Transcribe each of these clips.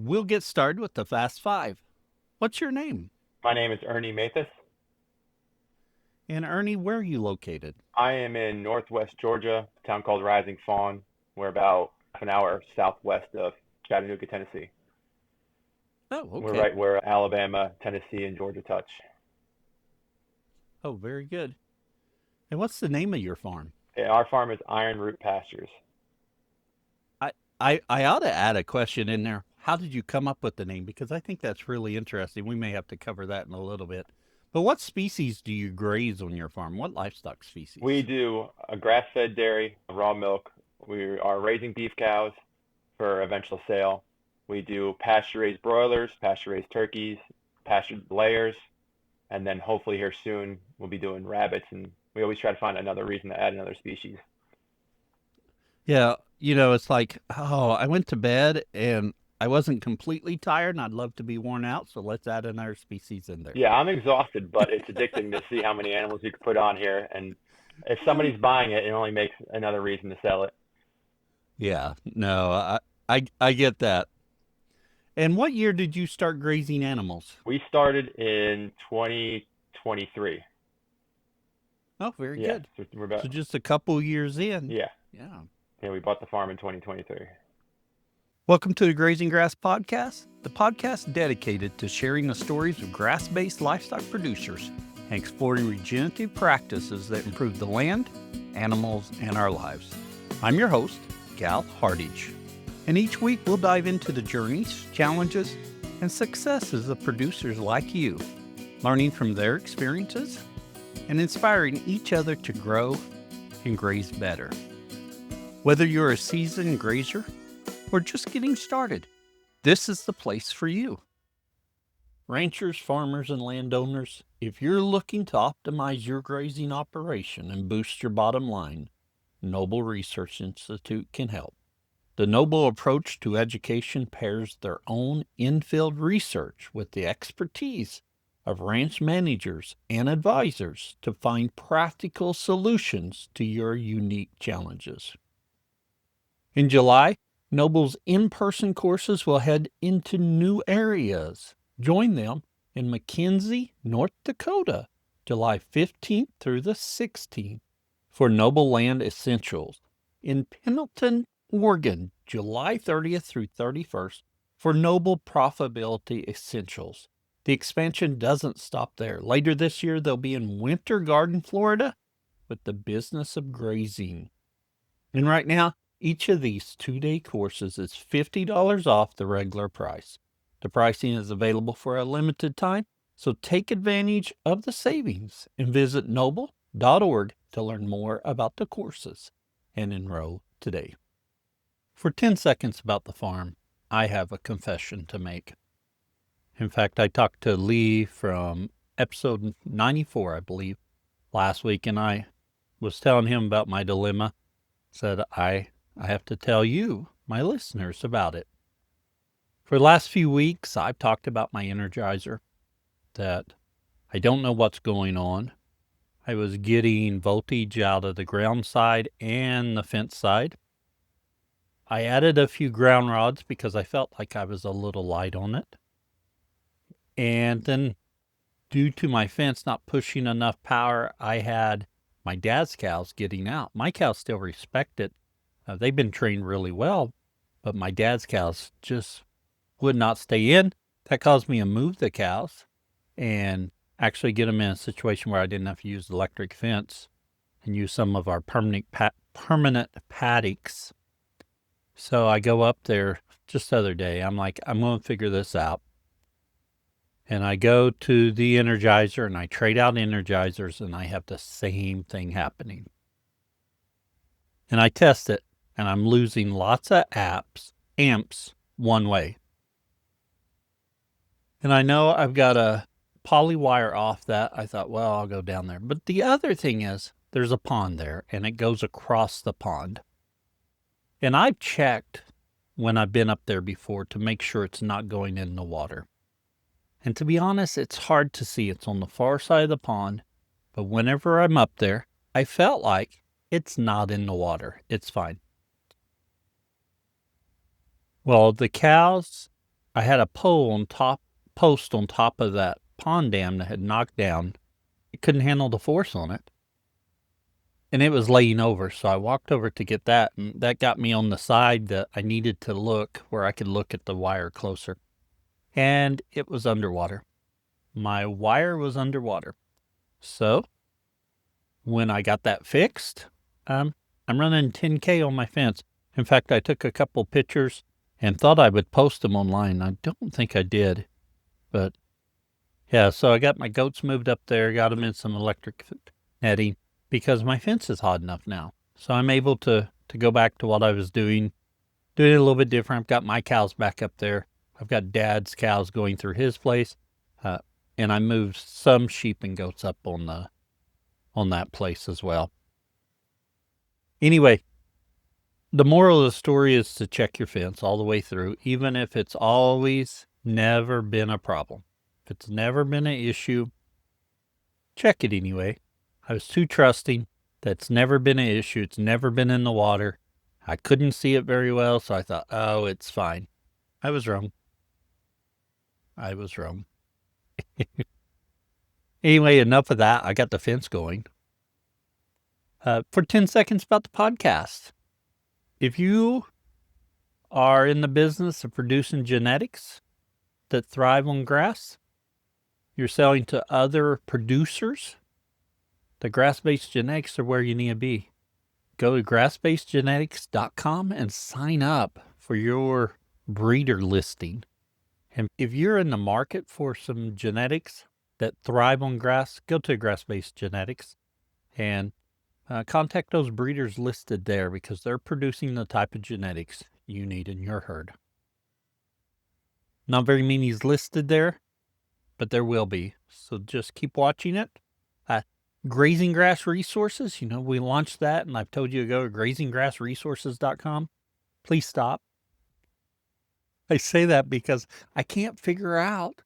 We'll get started with the Fast Five. What's your name? My name is Ernie Mathis. And Ernie, where are you located? I am in northwest Georgia, a town called Rising Fawn. We're about half an hour southwest of Chattanooga, Tennessee. Oh, We're okay. right where Alabama, Tennessee, and Georgia touch. Oh, very good. And what's the name of your farm? Our farm is Iron Root Pastures. I ought to add a question in there. How did you come up with the name? Because I think that's really interesting. We may have to cover that in a little bit. But what species do you graze on your farm? What livestock We species? do a grass-fed dairy, raw milk. We are raising beef cows for eventual sale. We do pasture-raised broilers, pasture-raised turkeys, pastured layers, and then hopefully here soon we'll be doing rabbits. And we always try to find another reason to add another species. Yeah, it's like, oh, I went to bed and I wasn't completely tired and I'd love to be worn out, so let's add another species in there. Yeah, I'm exhausted, but it's addicting to see how many animals you can put on here. And if somebody's buying it, it only makes another reason to sell it. Yeah, no, I get that. And what year did you start grazing animals? We started in 2023. Oh, very Yeah, good. so we're So about, just a couple years in. yeah, Yeah. yeah, we bought the farm in 2023. Welcome to the Grazing Grass Podcast, the podcast dedicated to sharing the stories of grass-based livestock producers and exploring regenerative practices that improve the land, animals, and our lives. I'm your host, Gal Hardage, and each week we'll dive into the journeys, challenges, and successes of producers like you, learning from their experiences and inspiring each other to grow and graze better. Whether you're a seasoned grazer or just getting started, this is the place for you. Ranchers, farmers, and landowners, if you're looking to optimize your grazing operation and boost your bottom line, Noble Research Institute can help. The Noble approach to education pairs their own in-field research with the expertise of ranch managers and advisors to find practical solutions to your unique challenges. In July, Noble's in-person courses will head into new areas. Join them in McKenzie, North Dakota, July 15th through the 16th for Noble Land Essentials. In Pendleton, Oregon, July 30th through 31st for Noble Profitability Essentials. The expansion doesn't stop there. Later this year, they'll be in Winter Garden, Florida with the Business of Grazing. And right now, each of these 2-day courses is $50 off the regular price. The pricing is available for a limited time, so take advantage of the savings and visit noble.org to learn more about the courses and enroll today. For 10 seconds about the farm, I have a confession to make. In fact, I talked to Lee from episode 94, I believe, last week, and I was telling him about my dilemma. Said I have to tell you, my listeners, about it. For the last few weeks, I've talked about my Energizer, that I don't know what's going on. I was getting voltage out of the ground side and the fence side. I added a few ground rods because I felt like I was a little light on it. And then due to my fence not pushing enough power, I had my dad's cows getting out. My cows still respect it. They've been trained really well, but my dad's cows just would not stay in. That caused me to move the cows and actually get them in a situation where I didn't have to use the electric fence and use some of our permanent paddocks. So I go up there just the other day. I'm like, I'm going to figure this out. And I go to the Energizer and I trade out Energizers and I have the same thing happening. And I test it and I'm losing lots of amps one way. And I know I've got a poly wire off that. I thought, well, I'll go down there. But the other thing is there's a pond there and it goes across the pond. And I've checked when I've been up there before to make sure it's not going in the water. And to be honest, it's hard to see. It's on the far side of the pond. But whenever I'm up there, I felt like it's not in the water. It's fine. Well, the cows I had a post on top of that pond dam that had knocked down. It couldn't handle the force on it. And it was laying over, so I walked over to get that, and that got me on the side that I needed to look, where I could look at the wire closer. And it was underwater. My wire was underwater. So when I got that fixed, I'm running 10K on my fence. In fact, I took a couple pictures and thought I would post them online. I don't think I did, but yeah, so I got my goats moved up there, got them in some electric netting because my fence is hot enough now. So I'm able to go back to what I was doing it a little bit different. I've got my cows back up there. I've got Dad's cows going through his place, and I moved some sheep and goats up on that place as well. Anyway, the moral of the story is to check your fence all the way through, even if it's always never been a problem. If it's never been an issue, check it anyway. I was too trusting. That's never been an issue. It's never been in the water. I couldn't see it very well, so I thought, oh, it's fine. I was wrong. Anyway, enough of that. I got the fence going. For 10 seconds about the podcast. If you are in the business of producing genetics that thrive on grass, you're selling to other producers, the grass-based genetics are where you need to be. Go to grassbasedgenetics.com and sign up for your breeder listing. And if you're in the market for some genetics that thrive on grass, go to Grass-Based Genetics and contact those breeders listed there because they're producing the type of genetics you need in your herd. Not very many is listed there, but there will be. So just keep watching it. Grazing Grass Resources, we launched that, and I've told you to go to grazinggrassresources.com. Please stop. I say that because I can't figure out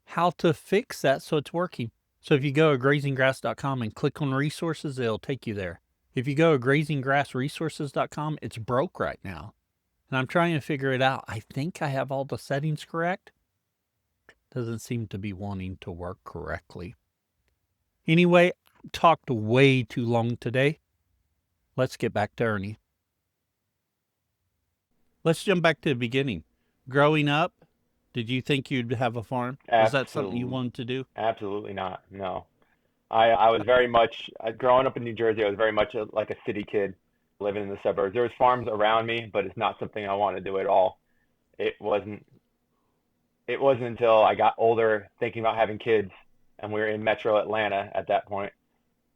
how to fix that so it's working. So if you go to grazinggrass.com and click on resources, it'll take you there. If you go to grazinggrassresources.com, it's broke right now. And I'm trying to figure it out. I think I have all the settings correct. Doesn't seem to be wanting to work correctly. Anyway, talked way too long today. Let's get back to Ernie. Let's jump back to the beginning. Growing up, did you think you'd have a farm? Was that something you wanted to do? Absolutely not. No. I was very much, growing up in New Jersey, I was very much like a city kid living in the suburbs. There was farms around me, but it's not something I wanted to do at all. It wasn't, it wasn't until I got older thinking about having kids and we were in metro Atlanta at that point,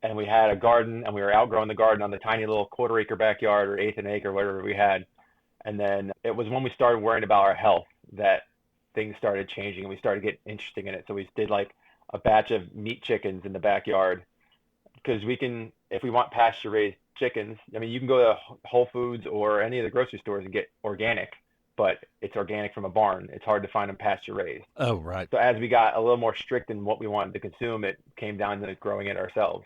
and we had a garden and we were outgrowing the garden on the tiny little quarter-acre backyard or eighth an acre, whatever we had. And then it was when we started worrying about our health that things started changing and we started getting interesting in it. So we did like a batch of meat chickens in the backyard because we can, if we want pasture raised chickens, I mean, you can go to Whole Foods or any of the grocery stores and get organic, but it's organic from a barn. It's hard to find them pasture raised. Oh, right. So as we got a little more strict in what we wanted to consume, it came down to growing it ourselves.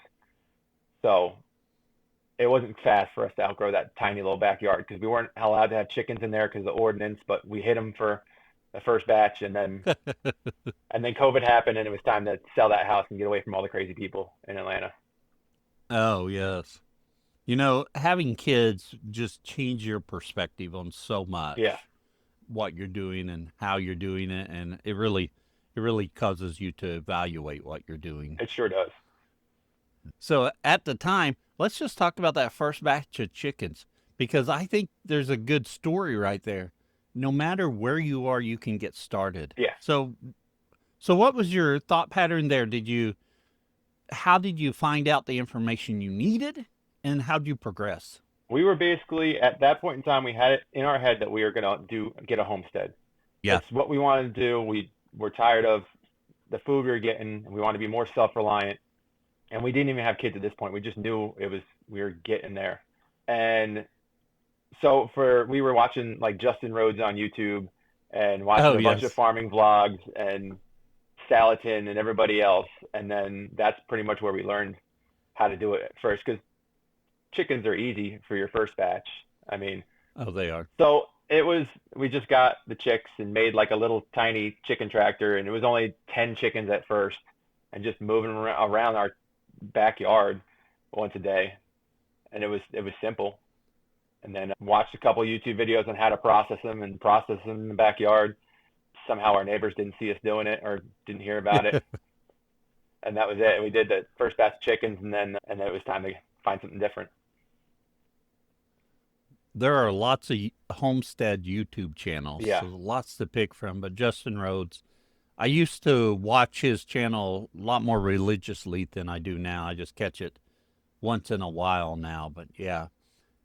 So it wasn't fast for us to outgrow that tiny little backyard because we weren't allowed to have chickens in there because of the ordinance, but we hid them for the first batch, and then COVID happened, and it was time to sell that house and get away from all the crazy people in Atlanta. Oh, yes. Having kids just change your perspective on so much. Yeah. What you're doing and how you're doing it, and it really causes you to evaluate what you're doing. It sure does. So at the time, let's just talk about that first batch of chickens because I think there's a good story right there. No matter where you are, you can get started. Yeah. So what was your thought pattern there? How did you find out the information you needed, and how did you progress? We were basically at that point in time, we had it in our head that we were going to get a homestead. Yeah. It's what we wanted to do. We were tired of the food we were getting, and we wanted to be more self-reliant. And we didn't even have kids at this point. We just knew we were getting there. And so we were watching like Justin Rhodes on YouTube and watching a bunch of farming vlogs and Salatin and everybody else. And then that's pretty much where we learned how to do it at first, because chickens are easy for your first batch. I mean, oh, they are. So we just got the chicks and made like a little tiny chicken tractor, and it was only 10 chickens at first, and just moving around our backyard once a day. And it was simple. And then watched a couple YouTube videos on how to process them in the backyard. Somehow our neighbors didn't see us doing it or didn't hear about it. And that was it. We did the first batch of chickens, and then it was time to find something different. There are lots of homestead YouTube channels, Yeah. so lots to pick from. But Justin Rhodes, I used to watch his channel a lot more religiously than I do now. I just catch it once in a while now. But yeah,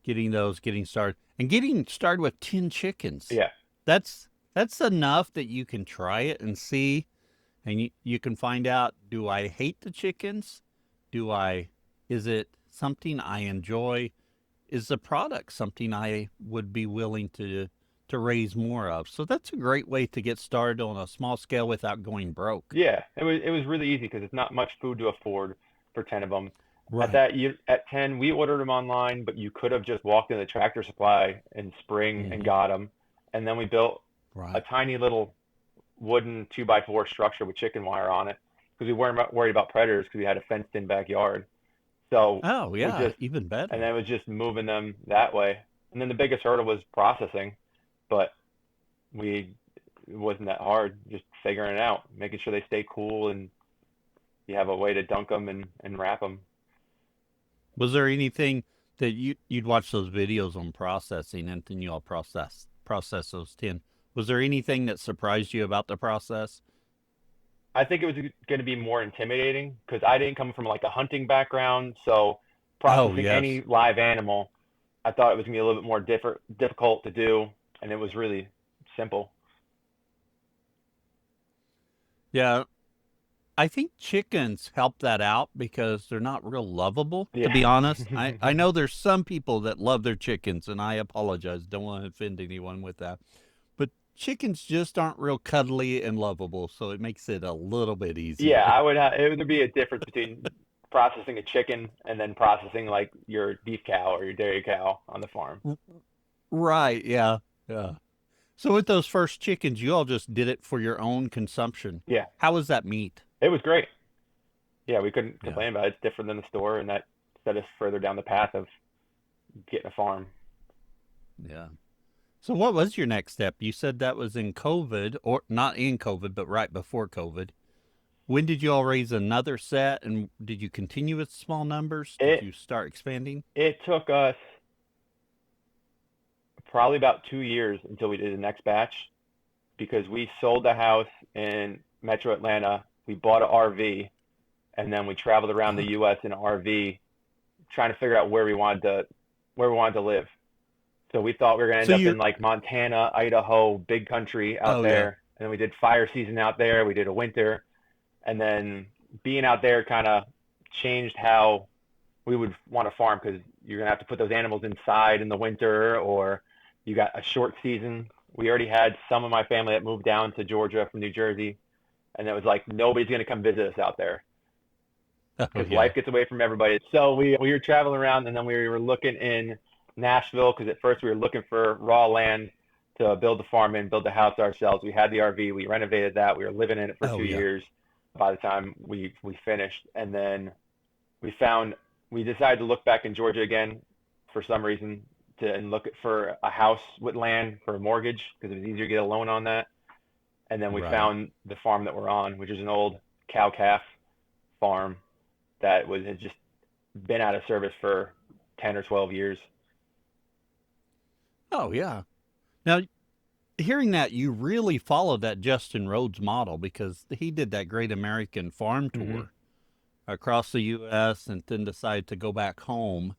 getting started with 10 chickens. Yeah. That's enough that you can try it and see, and you can find out, do I hate the chickens? Is it something I enjoy? Is the product something I would be willing to raise more of? So that's a great way to get started on a small scale without going broke. Yeah, it was really easy because it's not much food to afford for 10 of them. Right. At 10, we ordered them online, but you could have just walked in the Tractor Supply in spring and got them. And then we built a tiny little wooden 2x4 structure with chicken wire on it because we weren't worried about predators because we had a fenced-in backyard. So even better. And then it was just moving them that way. And then the biggest hurdle was processing, but it wasn't that hard, just figuring it out, making sure they stay cool and you have a way to dunk them and wrap them. Was there anything that you'd watch those videos on processing, and then you all process those 10? Was there anything that surprised you about the process? I think it was going to be more intimidating because I didn't come from like a hunting background. So processing any live animal, I thought it was going to be a little bit more difficult to do. And it was really simple. Yeah. I think chickens help that out because they're not real lovable, to be honest. I know there's some people that love their chickens, and I apologize. Don't want to offend anyone with that. But chickens just aren't real cuddly and lovable, so it makes it a little bit easier. Yeah, it would be a difference between processing a chicken and then processing like your beef cow or your dairy cow on the farm. Right, yeah. So with those first chickens, you all just did it for your own consumption. Yeah. How was that meat? It was great. Yeah, we couldn't complain about it. It's different than the store, and that set us further down the path of getting a farm. Yeah. So what was your next step? You said that was in COVID, or not in COVID, but right before COVID. When did you all raise another set, and did you continue with small numbers? Did you start expanding? It took us probably about 2 years until we did the next batch because we sold the house in Metro Atlanta. We bought an RV, and then we traveled around the U.S. in an RV, trying to figure out where we wanted to live. So we thought we were going to end up in like Montana, Idaho, big country out there. Yeah. And then we did fire season out there. We did a winter, and then being out there kind of changed how we would want to farm because you're going to have to put those animals inside in the winter, or you got a short season. We already had some of my family that moved down to Georgia from New Jersey. And it was like, nobody's going to come visit us out there because life gets away from everybody. So we were traveling around, and then we were looking in Nashville because at first we were looking for raw land to build the farm in, build the house ourselves. We had the RV. We renovated that. We were living in it for 2 years by the time we finished. And then we decided to look back in Georgia again for some reason and look for a house with land for a mortgage because it was easier to get a loan on that. And then we found the farm that we're on, which is an old cow-calf farm that had just been out of service for 10 or 12 years. Oh, yeah. Now, hearing that, you really followed that Justin Rhodes model because he did that Great American Farm Tour across the U.S. and then decided to go back home.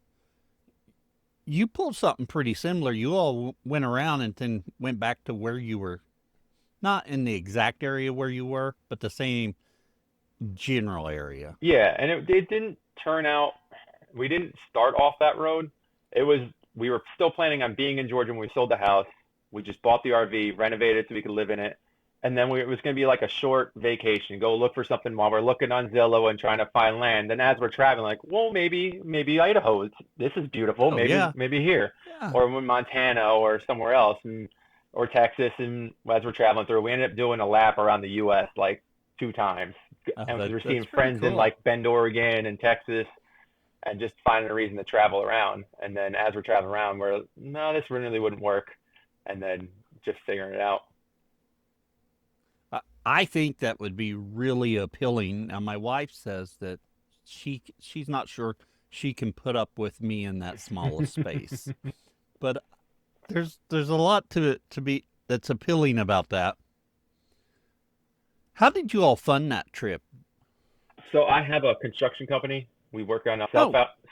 You pulled something pretty similar. You all went around and then went back to where you were. Not in the exact area where you were, but the same general area. Yeah, and it didn't turn out, we didn't start off that road. We were still planning on being in Georgia when we sold the house. We just bought the RV, renovated it so we could live in it, And then it was going to be like a short vacation, go look for something while we're looking on Zillow and trying to find land. And as we're traveling, like, well, maybe Idaho, this is beautiful. Oh yeah, Maybe here, yeah. or in Montana or somewhere else, and or Texas. And as we're traveling through, we ended up doing a lap around the U.S. like 2 times, Oh, and because we're that's seeing pretty friends in cool. like Bend, Oregon, and Texas, and just finding a reason to travel around. And then as we're traveling around, we're no, this really wouldn't work, and then just figuring it out. I think that would be really appealing. Now, my wife says that she's not sure she can put up with me in that small of space, but there's a lot to it to be that's appealing about that. How did you all fund that trip? So I have a construction company. We work on Oh,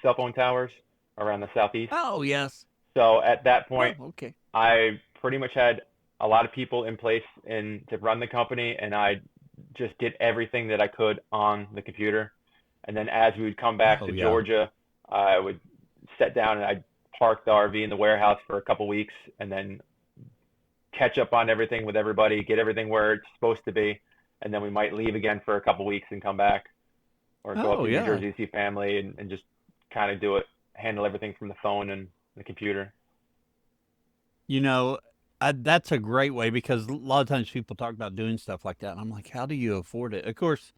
cell phone towers around the southeast. oh yes. So at that Oh, point, okay. I pretty much had a lot of people in place to run the company, and I just did everything that I could on the computer. And then as we would come back Oh to yeah. Georgia, I would sit down and I'd park the RV in the warehouse for a couple weeks, and then catch up on everything with everybody, get everything where it's supposed to be, and then we might leave again for a couple weeks and come back, or go up Oh to New yeah. Jersey to see family, and just kind of do it, handle everything from the phone and the computer. You know, that's a great way because a lot of times people talk about doing stuff like that, and I'm like, how do you afford it? Of course,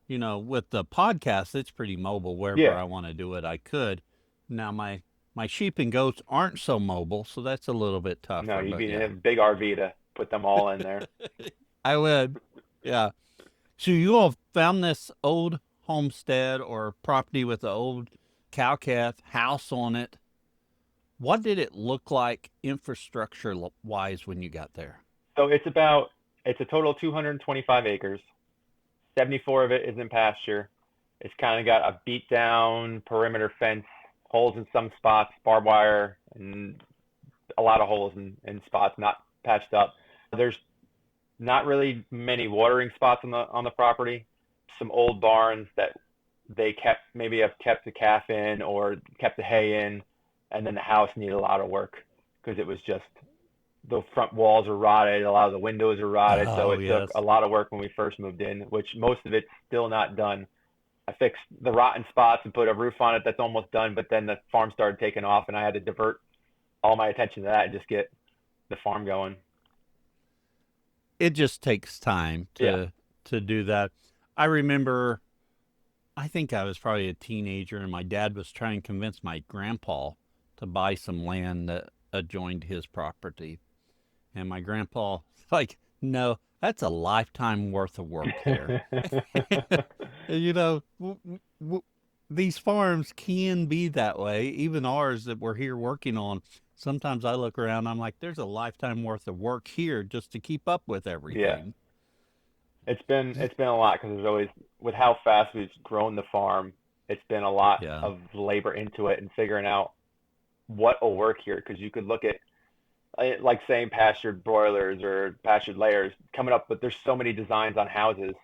with the podcast, it's pretty mobile. Wherever Yeah. I want to do it, I could. Now my sheep and goats aren't so mobile, so that's a little bit No, tougher. you'd But be in a yeah, big RV to put them all in there. I would. Yeah. So you all found this old homestead or property with the old cow calf house on it. What did it look like infrastructure wise when you got there? So it's a total of 225 acres. 74 of it is in pasture. It's kind of got a beat down perimeter fence, holes in some spots, barbed wire, and a lot of holes in spots, not patched up. There's not really many watering spots on the property. Some old barns that they maybe have kept the calf in or kept the hay in, and then the house needed a lot of work because it was just the front walls are rotted, a lot of the windows are rotted, so Oh it took a yes. lot of work when we first moved in, which most of it's still not done. I fixed the rotten spots and put a roof on it that's almost done, but then the farm started taking off and I had to divert all my attention to that and just get the farm going. It just takes time Yeah. to do that. I remember I think I was probably a teenager and my dad was trying to convince my grandpa to buy some land that adjoined his property. And my grandpa like, "No, that's a lifetime worth of work there." you know, these farms can be that way. Even ours that we're here working on. Sometimes I look around, I'm like, there's a lifetime worth of work here just to keep up with Yeah. everything. It's been a lot because there's always with how fast we've grown the farm, it's been a lot Yeah. of labor into it and figuring out what will work here because you could look at like saying pastured broilers or pastured layers coming up, but there's so many designs on houses.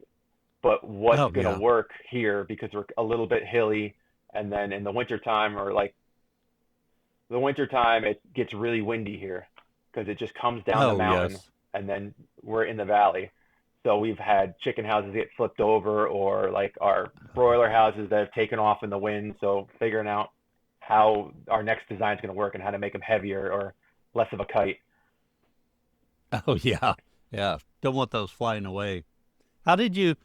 But what's Oh going to yeah. work here because we're a little bit hilly, and then in the wintertime or like the wintertime, it gets really windy here because it just comes down the Oh mountain, yes. and then we're in the valley. So we've had chicken houses get flipped over, or like our broiler houses that have taken off in the wind. So figuring out how our next design is going to work and how to make them heavier or less of a kite. Oh yeah. Yeah. Don't want those flying away. How did you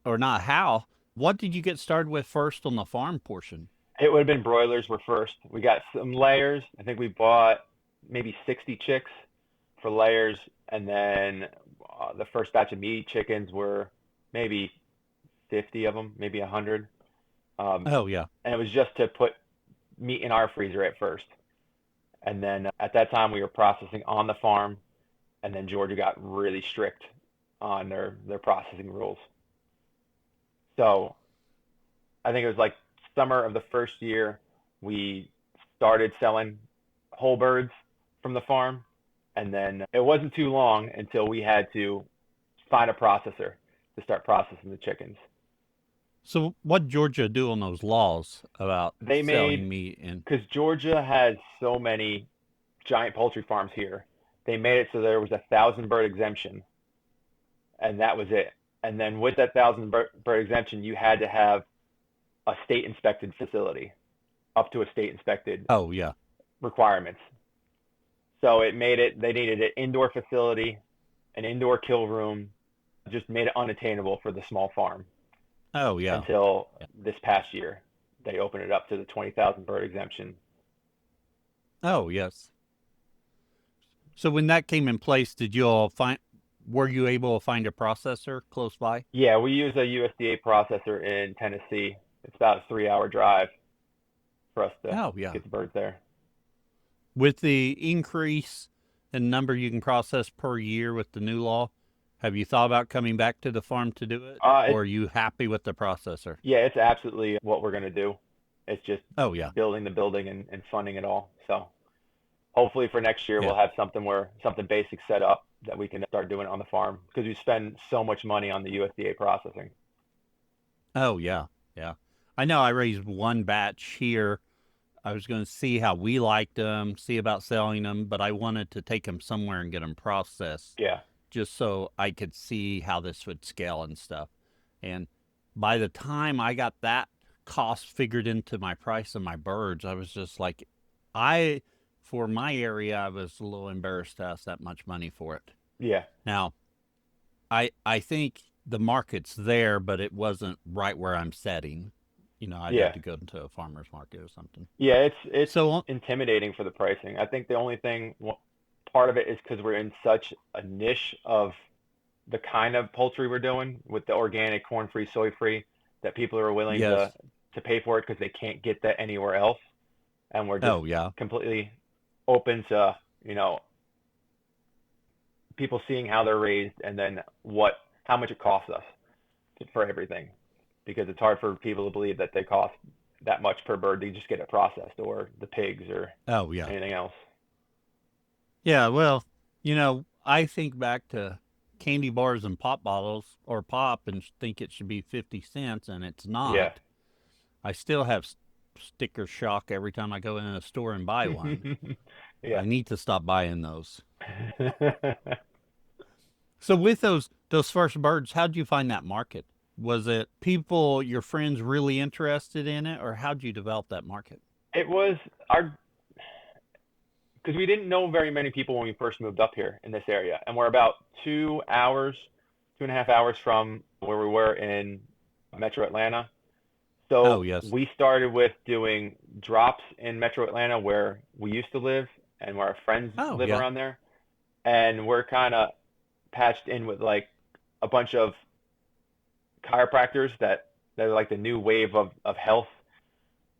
or not how? What did you get started with first on the farm portion? It would have been broilers were first. We got some layers. I think we bought maybe 60 chicks for layers, and then the first batch of meat chickens were maybe 50 of them, maybe 100. Um, Oh yeah. and it was just to put meat in our freezer at first. And then at that time, we were processing on the farm, and then Georgia got really strict on their processing rules. So I think it was like summer of the first year we started selling whole birds from the farm, and then it wasn't too long until we had to find a processor to start processing the chickens. So what Georgia do on those laws about They made selling meat and because Georgia has so many giant poultry farms here. They made it so there was a 1,000 bird exemption and that was it. And then with that 1,000 bird exemption, you had to have a state inspected facility, up to a state inspected Oh, yeah. requirements. So it made it, they needed an indoor facility, an indoor kill room, just made it unattainable for the small farm Oh, yeah. until Yeah. this past year. They opened it up to the 20,000 bird exemption. Oh, yes. So when that came in place, were you able to find a processor close by? Yeah, we use a USDA processor in Tennessee. It's about a 3 hour drive for us to Oh, yeah. get the birds there. With the increase in number you can process per year with the new law, have you thought about coming back to the farm to do it? Or are you happy with the processor? Yeah, it's absolutely what we're going to do. It's just Oh, yeah. building the building and funding it all. So hopefully for next year, Yeah. we'll have something basic set up that we can start doing on the farm because we spend so much money on the USDA processing. Oh, yeah. Yeah. I know I raised one batch here. I was going to see how we liked them, see about selling them, but I wanted to take them somewhere and get them processed Yeah. just so I could see how this would scale and stuff. And by the time I got that cost figured into my price of my birds, I was just like, for my area, I was a little embarrassed to ask that much money for it. Yeah. Now, I think the market's there, but it wasn't right where I'm setting. I'd Yeah. have to go into a farmer's market or something. Yeah, it's So, intimidating for the pricing. I think the only thing, part of it is because we're in such a niche of the kind of poultry we're doing with the organic, corn-free, soy-free, that people are willing yes. to pay for it because they can't get that anywhere else. And we're just Oh, yeah. completely open to, people seeing how they're raised and then how much it costs us for everything. Because it's hard for people to believe that they cost that much per bird to just get it processed, or the pigs or Oh, yeah. anything else. Yeah, well, I think back to candy bars and pop bottles or pop and think it should be 50 cents, and it's not. Yeah. I still have sticker shock every time I go in a store and buy one. Yeah. I need to stop buying those. So with those first birds, how'd you find that market? Was it people, your friends, really interested in it, or how'd you develop that market? It was because we didn't know very many people when we first moved up here in this area, and we're about 2.5 hours from where we were in Metro Atlanta. So Oh, yes. we started with doing drops in Metro Atlanta where we used to live and where our friends Oh, live yeah. around there. And we're kind of patched in with like a bunch of chiropractors that are like the new wave of health,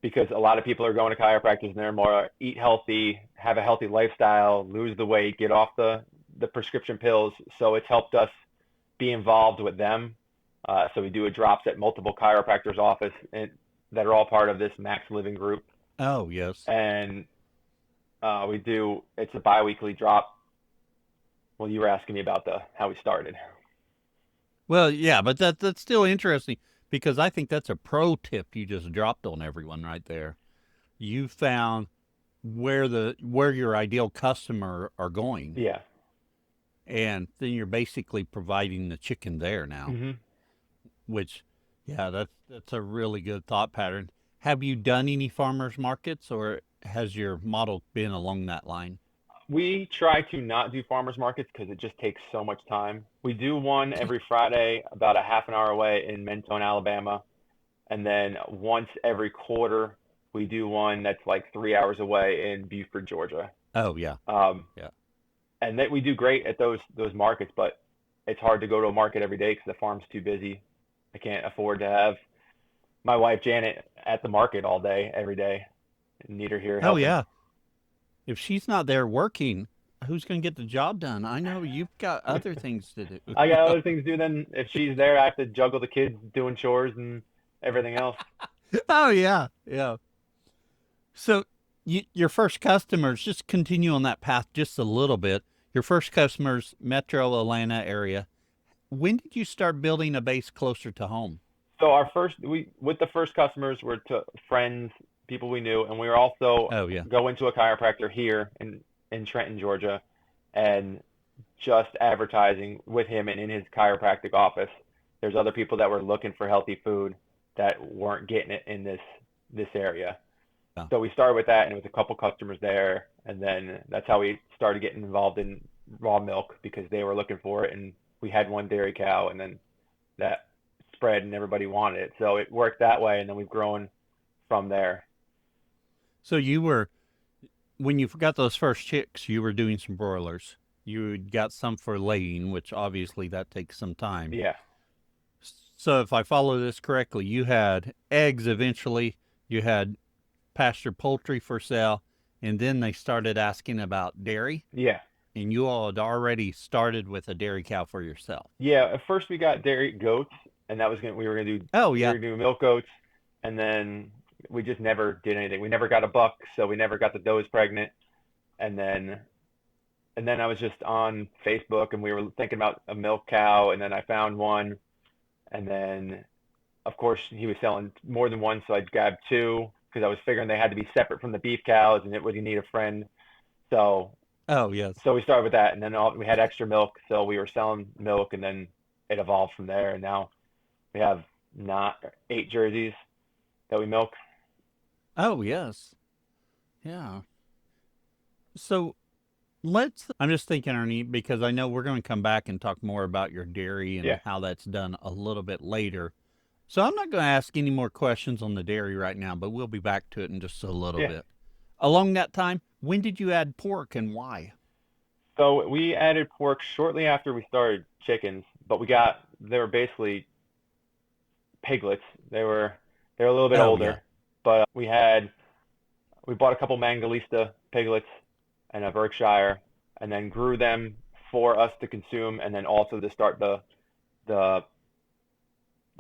because a lot of people are going to chiropractors and they're more eat healthy, have a healthy lifestyle, lose the weight, get off the prescription pills. So it's helped us be involved with them. So we do drops at multiple chiropractors' office that are all part of this Max Living group. Oh, yes. And it's a bi-weekly drop. Well, you were asking me about how we started. Well, yeah, but that's still interesting because I think that's a pro tip you just dropped on everyone right there. You found where your ideal customer are going, Yeah. and then you're basically providing the chicken there now. Mm-hmm. Which, yeah, that's a really good thought pattern. Have you done any farmers markets, or has your model been along that line? We try to not do farmers markets because it just takes so much time. We do one every Friday about a half an hour away in Mentone, Alabama. And then once every quarter, we do one that's like 3 hours away in Buford, Georgia. Oh, yeah. Yeah. And that we do great at those markets, but it's hard to go to a market every day because the farm's too busy. I can't afford to have my wife, Janet, at the market all day, every day. Need her here Oh, helping. yeah. If she's not there working, who's going to get the job done? I know you've got other things to do. I got other things to do then. If she's there, I have to juggle the kids doing chores and everything else. Oh, yeah. Yeah. So your first customers, just continue on that path just a little bit. Your first customers, Metro Atlanta area. When did you start building a base closer to home? So with the first customers were to friends, people we knew, and we were also Oh, yeah. go into a chiropractor here in Trenton, Georgia, and just advertising with him and in his chiropractic office. There's other people that were looking for healthy food that weren't getting it in this area. Yeah. So we started with that, and it was a couple customers there, and then that's how we started getting involved in raw milk because they were looking for it, and we had one dairy cow, and then that spread, and everybody wanted it. So it worked that way, and then we've grown from there. So you were, when you got those first chicks, you were doing some broilers. You got some for laying, which obviously that takes some time. Yeah. So if I follow this correctly, you had eggs eventually, you had pasture poultry for sale, and then they started asking about dairy. Yeah. And you all had already started with a dairy cow for yourself. Yeah. At first we got dairy goats, and we were gonna do Oh, we yeah. were gonna do milk goats, and then we just never did anything. We never got a buck, so we never got the does pregnant. And then I was just on Facebook, and we were thinking about a milk cow, and then I found one, and then of course he was selling more than one, so I grabbed two because I was figuring they had to be separate from the beef cows, and it would need a friend. So Oh, yes. so we started with that, and then we had extra milk, so we were selling milk, and then it evolved from there, and now we have not 8 jerseys that we milk. Oh, yes. Yeah. So I'm just thinking, Ernie, because I know we're going to come back and talk more about your dairy and Yeah. how that's done a little bit later. So I'm not going to ask any more questions on the dairy right now, but we'll be back to it in just a little Yeah. bit. Along that time, when did you add pork and why? So we added pork shortly after we started chickens, but they were basically piglets. They were a little bit Oh, older, yeah. but we bought a couple Mangalista piglets and a Berkshire, and then grew them for us to consume, and then also to start the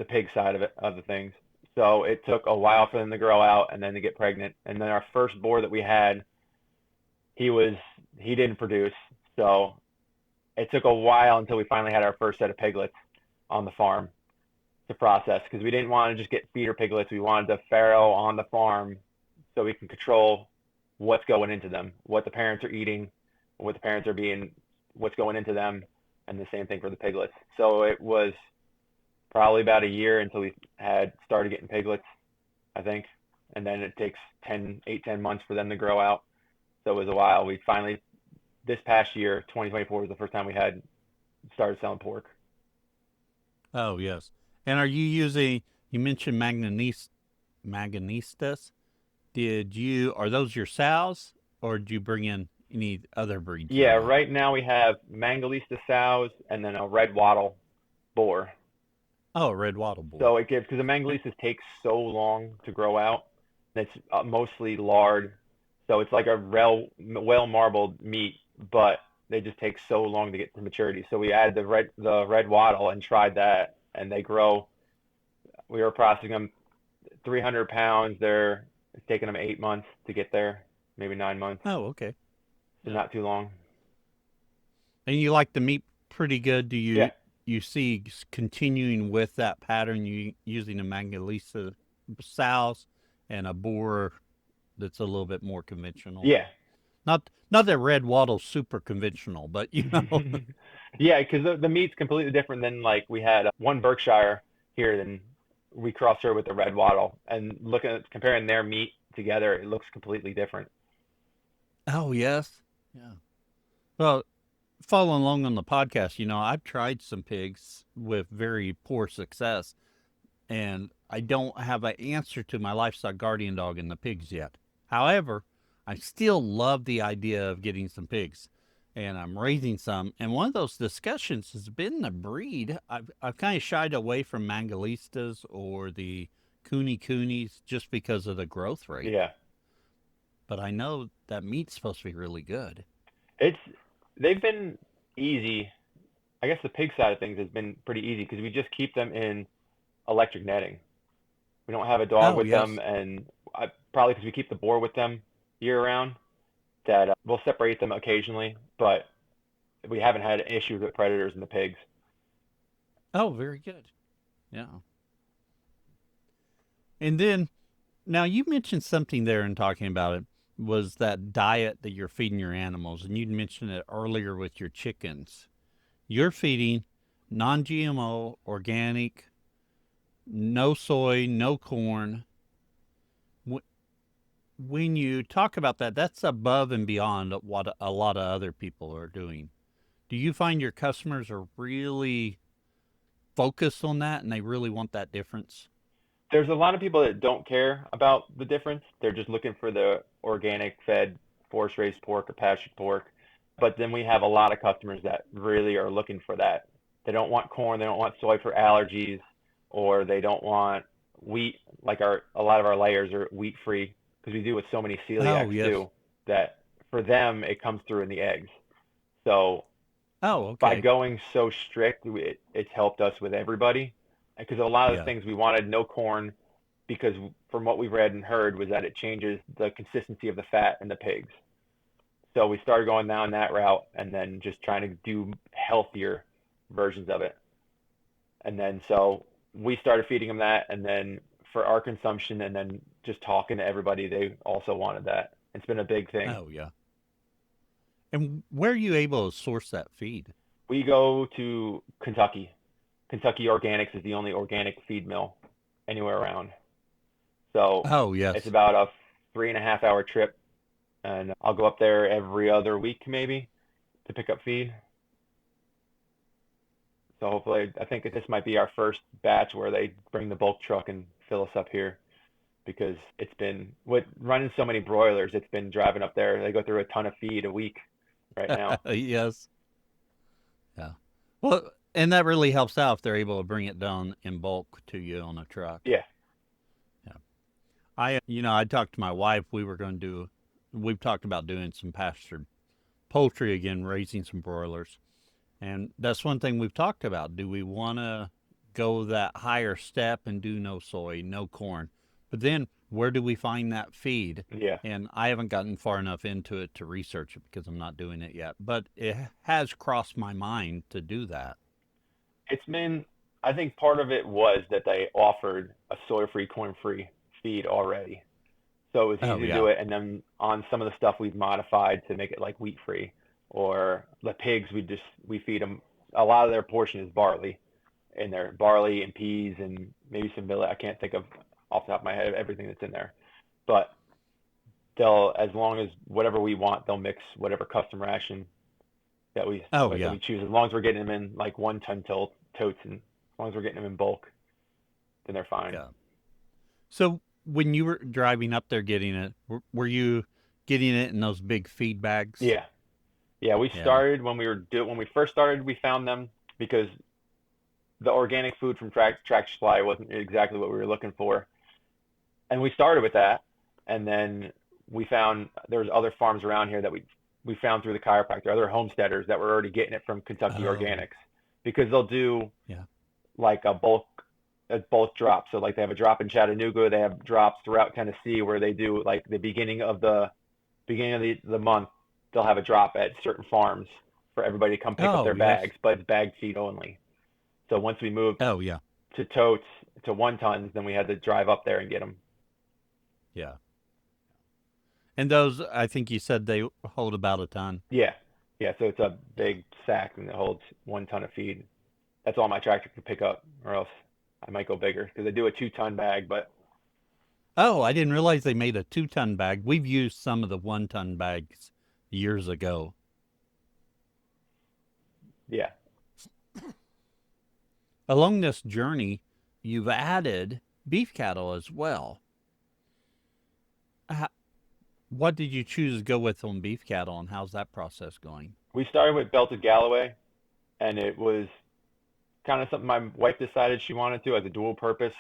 pig side of the things. So it took a while for them to grow out and then to get pregnant. And then our first boar that we had, he didn't produce. So it took a while until we finally had our first set of piglets on the farm to process because we didn't want to just get feeder piglets. We wanted the farrow on the farm so we can control what's going into them, what the parents are eating, what the parents are being, what's going into them, and the same thing for the piglets. So it was probably about a year until we had started getting piglets, I think. And then it takes 10 months for them to grow out. So it was a while. We finally, this past year, 2024 was the first time we had started selling pork. Oh, yes. And are you using, you mentioned Manganistas. Are those your sows or did you bring in any other breeds? Yeah, right now we have Mangalista sows and then a red wattle boar. Oh, a red wattle boar. So it gives, because the Mangalistas take so long to grow out. It's mostly lard. So it's like a well marbled meat, but they just take so long to get to maturity. So we added the red wattle and tried that, and they grow. We were processing them 300 pounds. It's taking them 8 months to get there, maybe 9 months. Oh, okay. So not too long. And you like the meat pretty good? Do you Yeah. you see continuing with that pattern, you using a Mangalisa sows and a boar that's a little bit more conventional? Yeah. Not that red wattle's super conventional, but you know. Yeah, because the meat's completely different than like we had one Berkshire here, then we crossed her with the red wattle, and comparing their meat together, it looks completely different. Oh, yes. Yeah. Well, following along on the podcast, I've tried some pigs with very poor success, and I don't have an answer to my livestock guardian dog and the pigs yet. However, I still love the idea of getting some pigs, and I'm raising some. And one of those discussions has been the breed. I've kind of shied away from Mangalistas or the Coonies just because of the growth rate. Yeah. But I know that meat's supposed to be really good. They've been easy. I guess the pig side of things has been pretty easy because we just keep them in electric netting. We don't have a dog with them, and probably because we keep the boar with them year round, that we'll separate them occasionally, but we haven't had issues with predators in the pigs. Oh, very good. Yeah. And then, now you mentioned something there in talking about it, was that diet that you're feeding your animals, and you'd mentioned it earlier with your chickens. you're feeding non-GMO, organic, no soy, no corn. When you talk about that, that's above and beyond what a lot of other people are doing. Do you find your customers are really focused on that and they really want that difference? There's a lot of people that don't care about the difference. They're just looking for the organic fed forest raised pork or pastured pork. But then we have a lot of customers that really are looking for that. They don't want corn, they don't want soy for allergies, or they don't want wheat. Like a lot of our layers are wheat free because we do with so many Oh, celiacs yes. too. That for them it comes through in the eggs. So Oh, by okay. going so strict, it's helped us with everybody. Because a lot of the Yeah. things we wanted no corn, because from what we've read and heard was that it changes the consistency of the fat in the pigs. So we started going down that route and then just trying to do healthier versions of it. And then so we started feeding them that, and then for our consumption, and then just talking to everybody, they also wanted that. It's been a big thing. Oh, yeah. And where are you able to source that feed? We go to Kentucky. Kentucky Organics is the only organic feed mill anywhere around. So Oh, it's yes. about a 3.5 hour trip, and I'll go up there every other week maybe to pick up feed. So hopefully, I think this might be our first batch where they bring the bulk truck and fill us up here because it's been with running so many broilers, it's been driving up there. They go through a ton of feed a week right now. Yes. Yeah. Well, and that really helps out if they're able to bring it down in bulk to you on a truck. Yeah. Yeah. I talked to my wife. We've talked about doing some pastured poultry again, raising some broilers. And that's one thing we've talked about. Do we want to go that higher step and do no soy, no corn? But then where do we find that feed? Yeah. And I haven't gotten far enough into it to research it because I'm not doing it yet. But it has crossed my mind to do that. It's been, I think part of it was that they offered a soy-free, corn-free feed already. So it was Oh, easy to yeah. do it. And then on some of the stuff we've modified to make it like wheat free, or the pigs, we feed them. A lot of their portion is barley, in there, barley and peas and maybe some millet. I can't think of off the top of my head everything that's in there, but they'll, as long as whatever we want, they'll mix whatever custom ration Oh, that yeah. we choose. As long as we're getting them in like 1 ton totes, and as long as we're getting them in bulk, then they're fine. Yeah. So when you were driving up there getting it, were you getting it in those big feed bags? Yeah, yeah. We Yeah. started when we first started. We found them because the organic food from Tractor Supply wasn't exactly what we were looking for, and we started with that. And then we found there was other farms around here that we found through the chiropractor, other homesteaders that were already getting it from Kentucky Oh, Organics, because they'll do yeah. like a bulk drop. So like they have a drop in Chattanooga, they have drops throughout Tennessee where they do like the beginning of the month, they'll have a drop at certain farms for everybody to come pick up Oh, their yes. bags, but it's bagged feed only. So once we moved Oh, yeah. to totes to 1 tons, then we had to drive up there and get them. Yeah. And those, I think you said they hold about a ton. Yeah, yeah. So it's a Yeah. big sack and it holds 1 ton of feed. That's all my tractor can pick up, or else I might go bigger because they do a 2 ton bag. But Oh, I didn't realize they made a 2 ton bag. We've used some of the 1 ton bags years ago. yeah, Along this journey, you've added beef cattle as well. How, what did you choose to go with on beef cattle, and how's that process going? we started with belted Galloway, and it was kind of something my wife decided she wanted to as a dual purpose.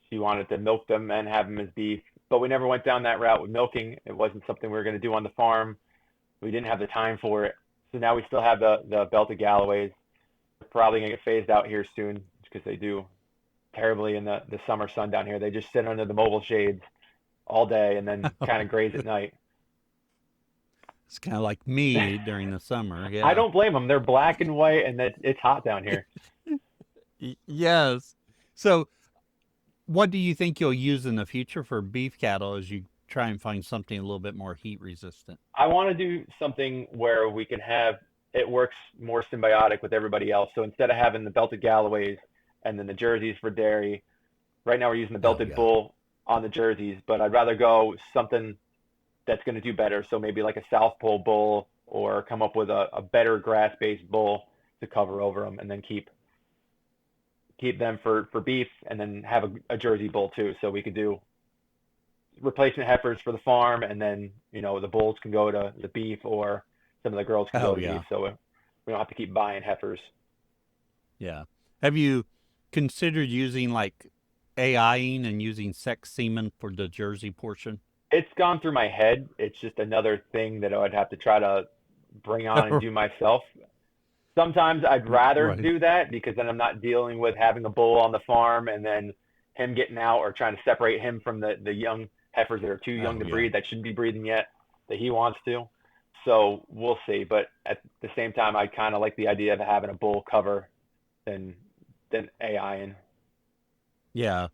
She wanted to milk them and have them as beef, but we never went down that route with milking. It wasn't something we were going to do on the farm. We didn't have the time for it. So now we still have the belted Galloways. We're probably going to get phased out here soon because they do terribly in the summer sun down here. They just sit under the mobile shades all day and then kind of graze at night. It's kind of like me during the summer. I Yeah. don't blame them. They're black and white, and it's hot down here. Yes. So, what do you think you'll use in the future for beef cattle as you try and find something a little bit more heat resistant? I want to do something where we can have it works more symbiotic with everybody else. So instead of having the belted Galloways and then the jerseys for dairy, right now we're using the Oh belted yeah. bull on the jerseys, but I'd rather go something that's going to do better. So maybe like a South Pole bull, or come up with a better grass-based bull to cover over them, and then keep them for beef, and then have a Jersey bull too. So we could do replacement heifers for the farm, and then the bulls can go to the beef, or some of the girls can go Oh to beef. yeah. So we don't have to keep buying heifers. Yeah. Have you considered using like AIing and using sex semen for the Jersey portion? It's gone through my head. It's just another thing that I'd have to try to bring on and do myself. Sometimes I'd rather Right. do that, because then I'm not dealing with having a bull on the farm and then him getting out, or trying to separate him from the young heifers that are too young Oh to yeah. breed, that shouldn't be breeding yet, that he wants to. So we'll see. But at the same time, I kind of like the idea of having a bull cover than AIing. Yeah.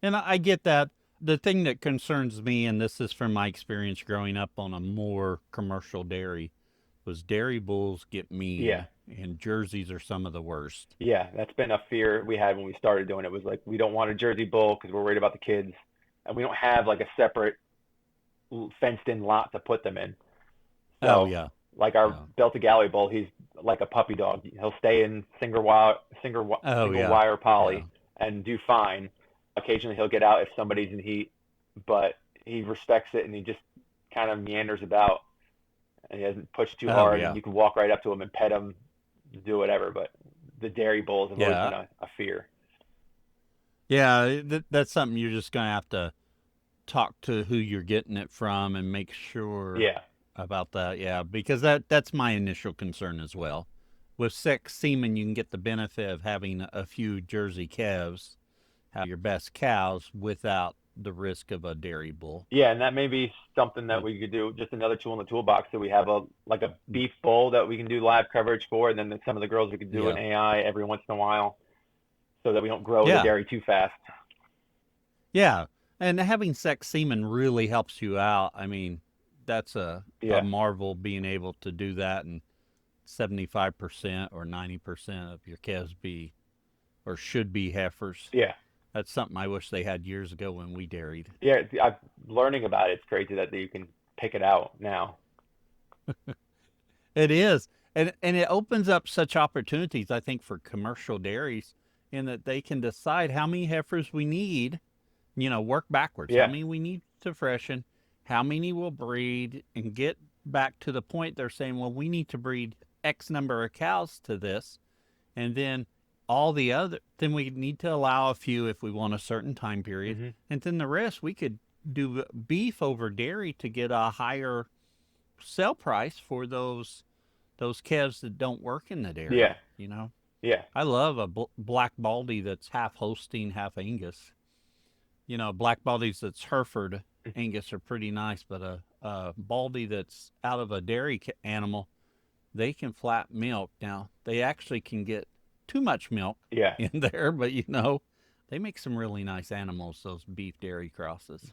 And I get that. The thing that concerns me, and this is from my experience growing up on a more commercial dairy, was dairy bulls get Yeah. mean, and jerseys are some of the worst. Yeah, that's been a fear we had when we started doing it. Was like, we don't want a Jersey bull because we're worried about the kids, and we don't have like a separate fenced in lot to put them in. Oh So, yeah. like our Yeah. Delta Galley bull, he's like a puppy dog. He'll stay in Oh single yeah. wire Yeah. poly and do fine. Occasionally he'll get out if somebody's in heat, but he respects it, and he just kind of meanders about, and he doesn't push too Oh hard, and yeah. you can walk right up to him and pet him, do whatever. But the dairy bulls have always Yeah. been a fear. Yeah. That's something you're just gonna have to talk to who you're getting it from and make sure Yeah. about that. Yeah, because that's my initial concern as well. With sex semen, you can get the benefit of having a few Jersey calves, have your best cows without the risk of a dairy bull. Yeah, and that may be something that But we could do, just another tool in the toolbox. So we have a beef bull that we can do live coverage for, and then some of the girls we could do an yeah, AI every once in a while, so that we don't grow the yeah, dairy too fast. yeah. And having sex semen really helps you out. I mean, that's a Yeah, marvel being able to do that, and 75% or 90% of your calves be or should be heifers. yeah, That's something I wish they had years ago when we dairied. yeah. I'm learning about it. It's crazy that you can pick it out now. It is. And it opens up such opportunities, I think, for commercial dairies in that they can decide how many heifers we need, work backwards, how Yeah, many we need to freshen, how many will breed, and get back to the point they're saying, well, we need to breed X number of cows to this. And then then we need to allow a few if we want a certain time period. hmm, And then the rest, we could do beef over dairy to get a higher sell price for those calves that don't work in the yeah, dairy. yeah, I love a black baldy that's half Holstein, half Angus. Black baldies that's Hereford Angus are pretty nice, but a baldy that's out of a dairy animal, they can flat milk. Now, they actually can get too much milk yeah, in there, but they make some really nice animals, those beef dairy crosses.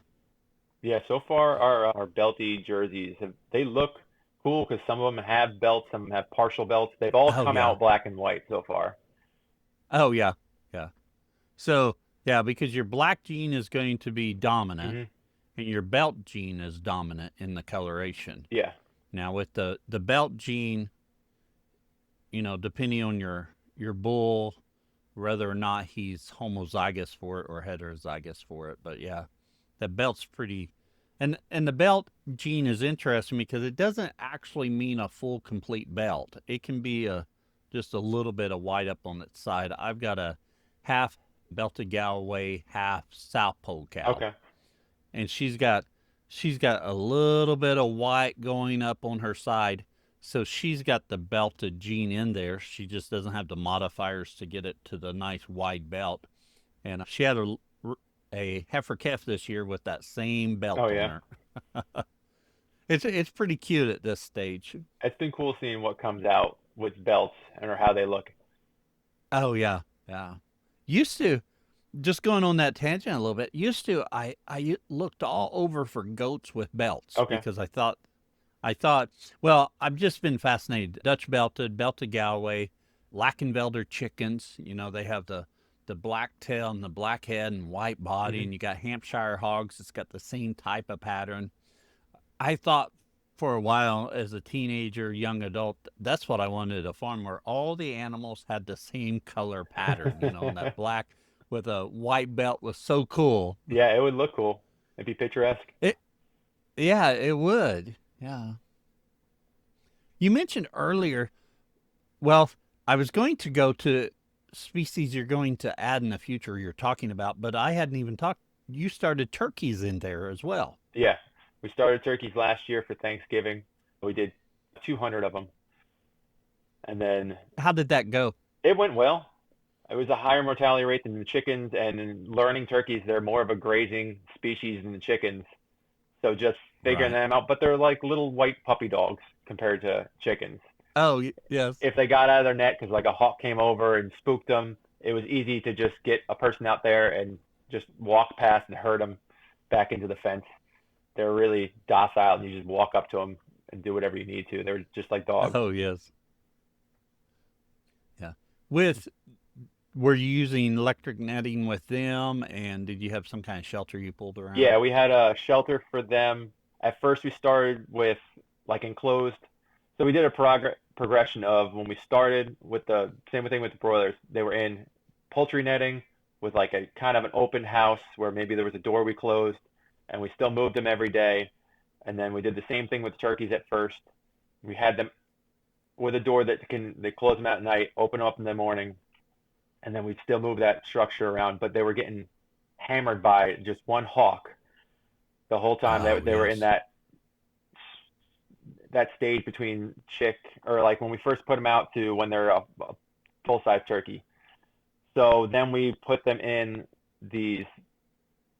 yeah. So far, our belty jerseys they look cool, because some of them have belts, some of them have partial belts. They've all Oh come yeah. out black and white so far. Oh yeah. Yeah. So yeah, because your black gene is going to be dominant Hmm. and your belt gene is dominant in the coloration. Yeah, Now with the belt gene, depending on your bull, whether or not he's homozygous for it or heterozygous for it. But yeah, the belt's pretty, and the belt gene is interesting because it doesn't actually mean a full complete belt. It can be just a little bit of white up on its side. I've got a half belted Galloway, half South Pole cow, okay. and she's got a little bit of white going up on her side. So she's got the belted gene in there. She just doesn't have the modifiers to get it to the nice wide belt. And she had a heifer calf this year with that same belt Oh on yeah. her. It's pretty cute at this stage. It's been cool seeing what comes out with belts and or how they look. Oh yeah, yeah. Used to, just going on that tangent a little bit. Used to, I looked all over for goats with belts Okay. because I thought I thought, well, I've just been fascinated. Dutch belted, belted Galway, Lackenvelder chickens. You know, they have the black tail and the black head and white body, Hmm. and you got Hampshire hogs. It's got the same type of pattern. I thought for a while as a teenager, young adult, that's what I wanted a farm where all the animals had the same color pattern, you know, and that black with a white belt was so cool. Yeah, it would look cool. It'd be picturesque. It, yeah, it would. Yeah. You mentioned earlier, well, I was going to go to species you're going to add in the future you're talking about, but I hadn't even talked. You started turkeys in there as well. Yeah, we started turkeys last year for Thanksgiving. We did 200 of them, and then How did that go? it went well. It was a higher mortality rate than the chickens, and in learning turkeys, they're more of a grazing species than the chickens. So just figuring Right. them out, but they're like little white puppy dogs compared to chickens. Oh, yes. If they got out of their net because like a hawk came over and spooked them, it was easy to just get a person out there and just walk past and herd them back into the fence. They're really docile, and you just walk up to them and do whatever you need to. They're just like dogs. Oh, yes. Yeah. With Were you using electric netting with them, and did you have some kind of shelter you pulled around? Yeah, we had a shelter for them. At first, we started with like enclosed. So we did a progression of when we started with the same thing with the broilers. They were in poultry netting with like a kind of an open house where maybe there was a door we closed, and we still moved them every day. And then we did the same thing with turkeys at first. We had them with a door that can they close them out at night, open them up in the morning, and then we'd still move that structure around. But they were getting hammered by just one hawk the whole time Oh, that they were in yes. that stage between chick or like when we first put them out to when they're a full size turkey. So then we put them in these.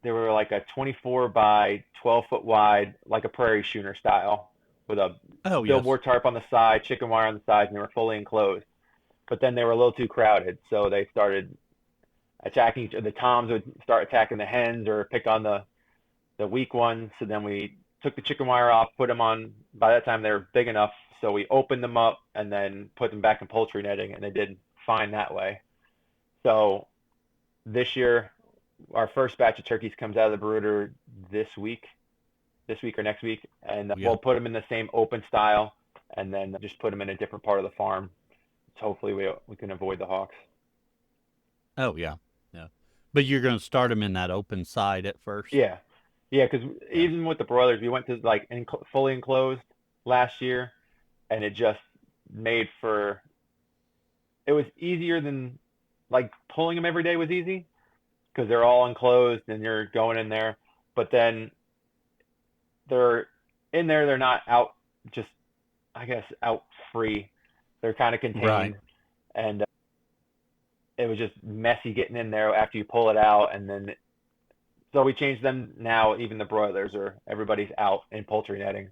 They were like a 24 by 12-foot wide, like a prairie schooner style, with a Oh, yes. billboard tarp on the side, chicken wire on the sides, and they were fully enclosed. But then they were a little too crowded, so they started attacking. The toms would start attacking the hens or pick on the weak ones. So then we took the chicken wire off, put them on. By that time, they were big enough, so we opened them up and then put them back in poultry netting, and they did fine that way. So this year, our first batch of turkeys comes out of the brooder this week or next week, and Yeah. we'll put them in the same open style, and then just put them in a different part of the farm. So hopefully, we can avoid the hawks. Oh, yeah. Yeah. But you're going to start them in that open side at first? Yeah, yeah, because Yeah. even with the broilers, we went to like fully enclosed last year, and it just made for it was easier than like pulling them every day was easy because they're all enclosed and you're going in there, but then they're in there, they're not out just I guess out free. They're kind of Right. contained, and it was just messy getting in there after you pull it out, and then so we changed them now. Even the broilers or everybody's out in poultry netting,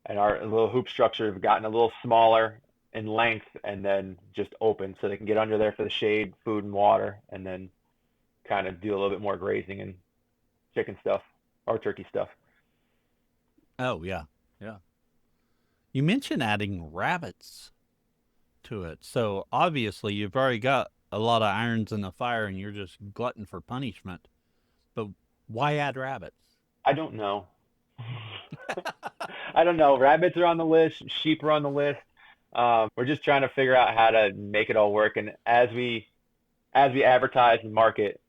and our little hoop structure have gotten a little smaller in length, and then just open so they can get under there for the shade, food, and water, and then kind of do a little bit more grazing and chicken stuff or turkey stuff. Oh, yeah. Yeah. You mentioned adding rabbits to it. So obviously, you've already got a lot of irons in the fire and you're just glutton for punishment. But why add rabbits? I don't know. I don't know. Rabbits are on the list. Sheep are on the list. We're just trying to figure out how to make it all work. And as we advertise and market,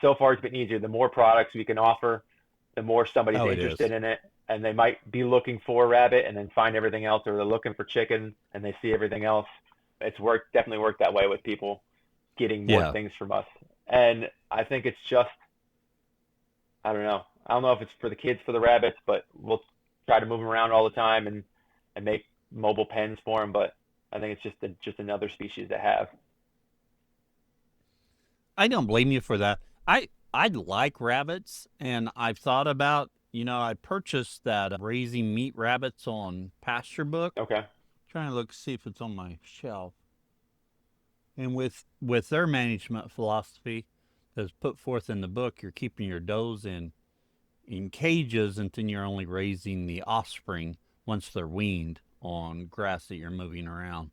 so far it's been easier. The more products we can offer, the more somebody's Oh, it interested is. in it. And they might be looking for rabbit and then find everything else, or they're looking for chicken and they see everything else. It's definitely worked that way with people getting more Yeah. things from us. And I think it's just, I don't know. I don't know if it's for the kids for the rabbits, but we'll try to move them around all the time and make mobile pens for them. But I think it's just another species to have. I don't blame you for that. I like rabbits, and I've thought about, I purchased that Raising Meat Rabbits on Pasture book. Okay. Trying to look see if it's on my shelf. And with their management philosophy that's put forth in the book, you're keeping your does in cages, and then you're only raising the offspring once they're weaned on grass that you're moving around.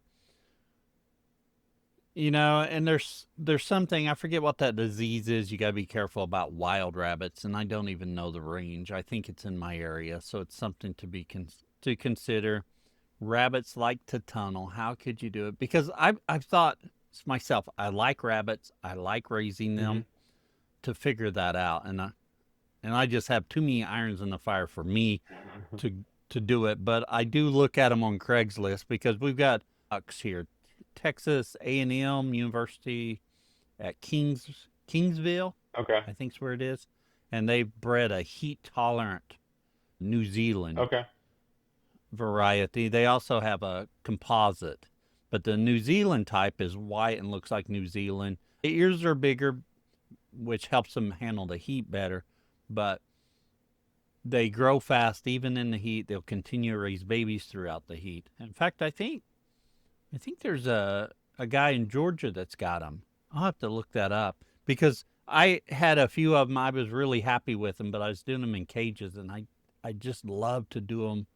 And there's something, I forget what that disease is. You got to be careful about wild rabbits, and I don't even know the range. I think it's in my area, so it's something to consider. Rabbits like to tunnel. How could you do it? Because I've thought myself, I like rabbits. I like raising them. To figure that out, and I just have too many irons in the fire for me to do it. But I do look at them on Craigslist because we've got ducks here. Texas A&M University at Kingsville, Okay. I think's where it is, and they've bred a heat-tolerant New Zealand variety. They also have a composite, but the New Zealand type is white and looks like New Zealand. The ears are bigger, which helps them handle the heat better, but they grow fast even in the heat. They'll continue to raise babies throughout the heat. In fact, I think there's a guy in Georgia that's got them. I'll have to look that up because I had a few of them. I was really happy with them, but I was doing them in cages, and I just love to do them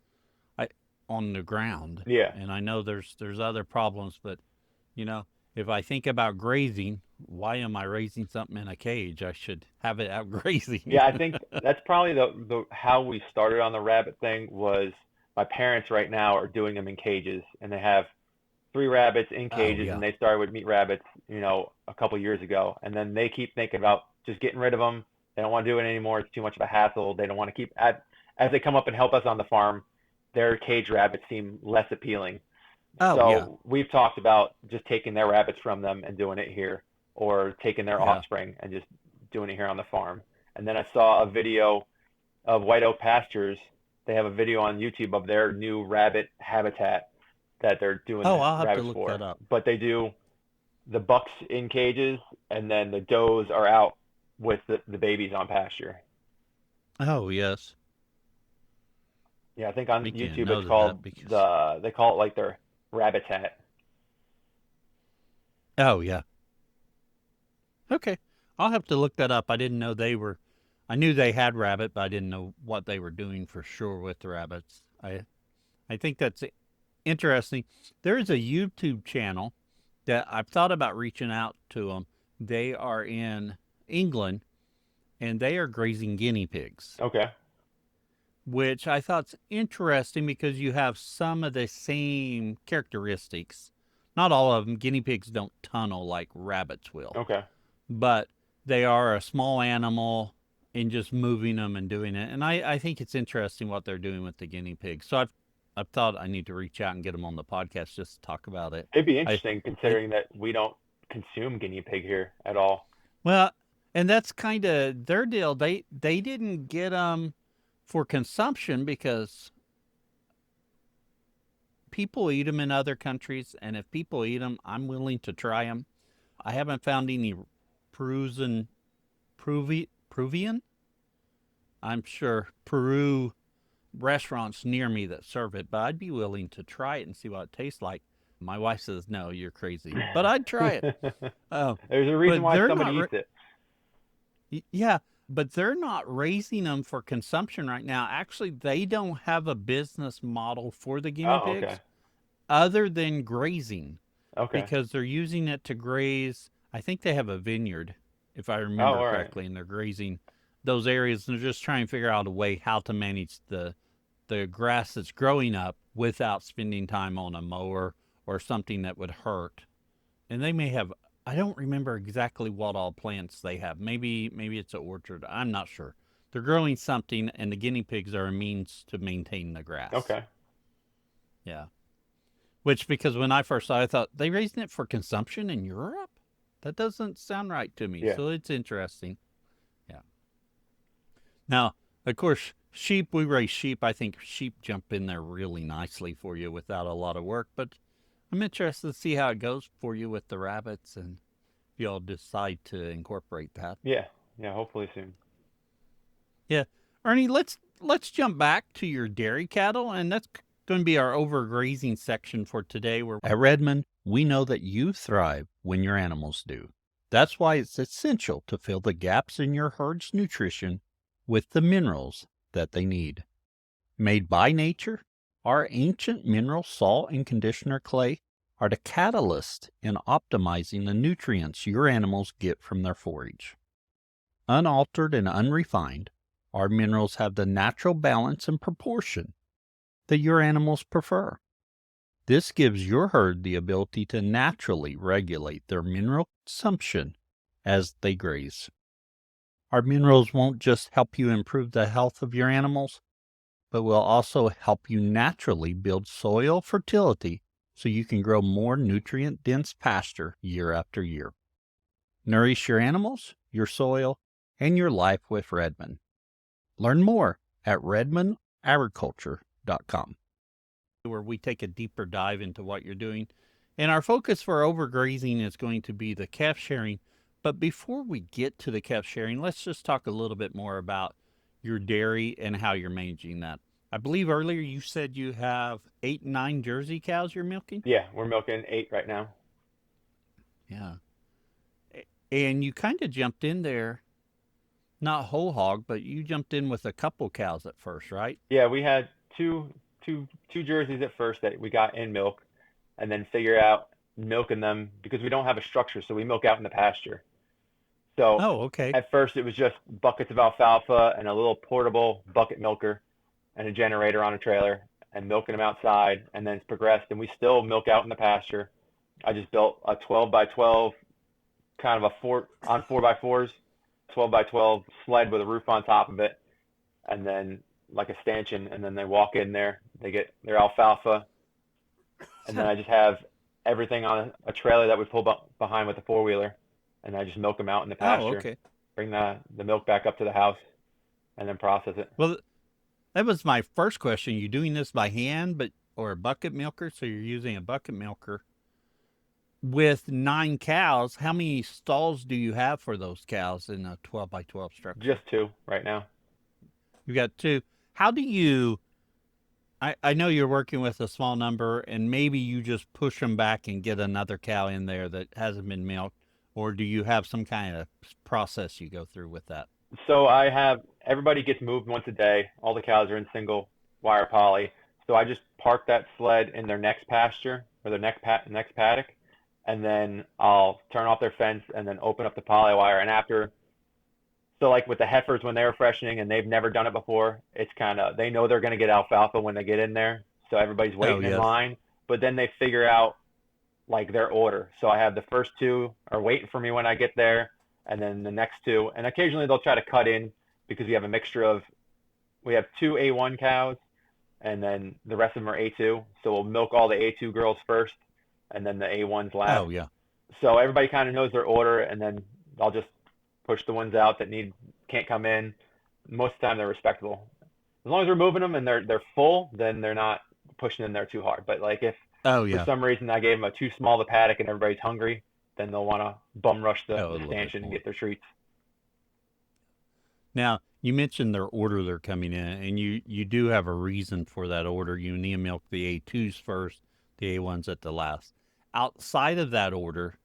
on the ground. Yeah. And I know there's other problems, but if I think about grazing, why am I raising something in a cage? I should have it out grazing. Yeah, I think that's probably the how we started on the rabbit thing was my parents right now are doing them in cages, and they have 3 rabbits in cages, and they started with meat rabbits, a couple years ago, and then they keep thinking about just getting rid of them. They don't want to do it anymore. It's too much of a hassle. They don't want to keep as they come up and help us on the farm. Their cage rabbits seem less appealing. We've talked about just taking their rabbits from them and doing it here, or taking their offspring and just doing it here on the farm. And then I saw a video of White Oak Pastures. They have a video on YouTube of their new rabbit habitat that they're doing I'll have rabbits to look for. that up. But they do the bucks in cages, and then the does are out with the babies on pasture. Oh, yes. Yeah, I think on YouTube it's called they call it like their rabbitat. Oh, yeah. Okay. I'll have to look that up. I didn't know I knew they had rabbit, but I didn't know what they were doing for sure with the rabbits. I think that's interesting. There is a YouTube channel that I've thought about reaching out to them. They are in England, and they are grazing guinea pigs. Okay. Which I thought's interesting because you have some of the same characteristics. Not all of them. Guinea pigs don't tunnel like rabbits will. Okay. But they are a small animal, and just moving them and doing it. And I think it's interesting what they're doing with the guinea pigs. So I've thought I need to reach out and get them on the podcast just to talk about it. It'd be interesting considering that we don't consume guinea pig here at all. Well, and that's kind of their deal. They didn't get them for consumption because people eat them in other countries, and if people eat them, I'm willing to try them. I haven't found any Peruvian. I'm sure Peru restaurants near me that serve it, but I'd be willing to try it and see what it tastes like. My wife says, no, you're crazy, but I'd try it. There's a reason why somebody eats it. Yeah, but they're not raising them for consumption right now. Actually, they don't have a business model for the guinea pigs other than grazing. Okay. Because they're using it to graze. I think they have a vineyard, if I remember correctly, and they're grazing those areas, and they're just trying to figure out a way how to manage the grass that's growing up without spending time on a mower or something that would hurt. And they may have, I don't remember exactly what all plants they have. Maybe it's an orchard. I'm not sure. They're growing something, and the guinea pigs are a means to maintain the grass. Okay. Yeah. Which, because when I first saw it, I thought, they raising it for consumption in Europe? That doesn't sound right to me. Yeah. So it's interesting. Yeah. Now, of course, sheep, we raise sheep. I think sheep jump in there really nicely for you without a lot of work. But I'm interested to see how it goes for you with the rabbits, and if y'all decide to incorporate that. Yeah. Yeah, hopefully soon. Yeah. Ernie, let's jump back to your dairy cattle, and that's going to be our overgrazing section for today. Where at Redmond, we know that you thrive when your animals do. That's why it's essential to fill the gaps in your herd's nutrition with the minerals that they need. Made by nature Our ancient mineral salt and conditioner clay are the catalyst in optimizing the nutrients your animals get from their forage. Unaltered and unrefined, our minerals have the natural balance and proportion that your animals prefer. This gives your herd the ability to naturally regulate their mineral consumption as they graze. Our minerals won't just help you improve the health of your animals, but will also help you naturally build soil fertility so you can grow more nutrient-dense pasture year after year. Nourish your animals, your soil, and your life with Redmond. Learn more at redmondagriculture.com, where we take a deeper dive into what you're doing. And our focus for overgrazing is going to be the calf sharing. But before we get to the calf sharing, let's just talk a little bit more about your dairy and how you're managing that. I believe earlier you said you have 8, 9 Jersey cows you're milking? Yeah, we're milking 8 right now. Yeah. And you kind of jumped in there, not whole hog, but you jumped in with a couple cows at first, right? Yeah, we had two jerseys at first that we got in milk, and then figure out milking them because we don't have a structure, so we milk out in the pasture. So Oh, okay. at first it was just buckets of alfalfa and a little portable bucket milker and a generator on a trailer and milking them outside, and then it's progressed and we still milk out in the pasture. I just built a 12 by 12 kind of a 4x4s, 12 by 12 sled with a roof on top of it, and then like a stanchion, and then they walk in there, they get their alfalfa, and then I just have everything on a trailer that we pull behind with a four-wheeler, and I just milk them out in the pasture. Oh, okay. Bring the milk back up to the house, and then process it. Well, that was my first question. You doing this by hand, or a bucket milker? So you're using a bucket milker. With 9 cows, how many stalls do you have for those cows in a 12 by 12 structure? Just 2 right now. You got 2. How do you, I know you're working with a small number, and maybe you just push them back and get another cow in there that hasn't been milked, or do you have some kind of process you go through with that? So I have, everybody gets moved once a day. All the cows are in single wire poly. So I just park that sled in their next pasture or their next paddock, and then I'll turn off their fence and then open up the poly wire. And after, so like with the heifers, when they're freshening and they've never done it before, it's kind of, they know they're going to get alfalfa when they get in there. So everybody's waiting in line, but then they figure out like their order. So I have the first 2 are waiting for me when I get there, and then the next 2, and occasionally they'll try to cut in because we have a mixture of, we have 2 A1 cows, and then the rest of them are A2. So we'll milk all the A2 girls first, and then the A1s last. Oh, yeah. So everybody kind of knows their order, and then I'll just push the ones out that can't come in. Most of the time they're respectable. As long as we're moving them and they're full, then they're not pushing in there too hard. But like if for some reason I gave them a too small the paddock and everybody's hungry, then they'll want to bum rush the stanchion and get their treats. Now, you mentioned their order they're coming in, and you do have a reason for that order. You need to milk the A2s first, the A1s at the last. Outside of that order,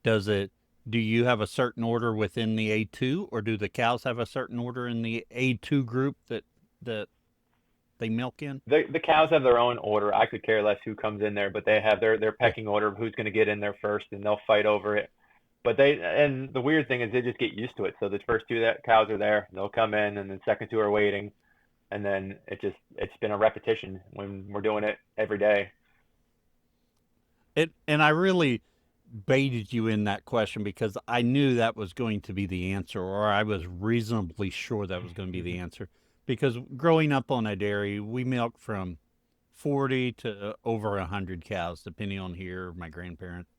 do you have a certain order within the A2, or do the cows have a certain order in the A2 group that they milk in? The cows have their own order. I could care less who comes in there, but they have their pecking order of who's going to get in there first, and they'll fight over it. But and the weird thing is they just get used to it. So the first 2 cows are there, they'll come in, and the second 2 are waiting, and then it's been a repetition when we're doing it every day. And I really baited you in that question because I knew that was going to be the answer, or I was reasonably sure that was going to be the answer. Because growing up on a dairy, we milked from 40 to over 100 cows, depending on my grandparents.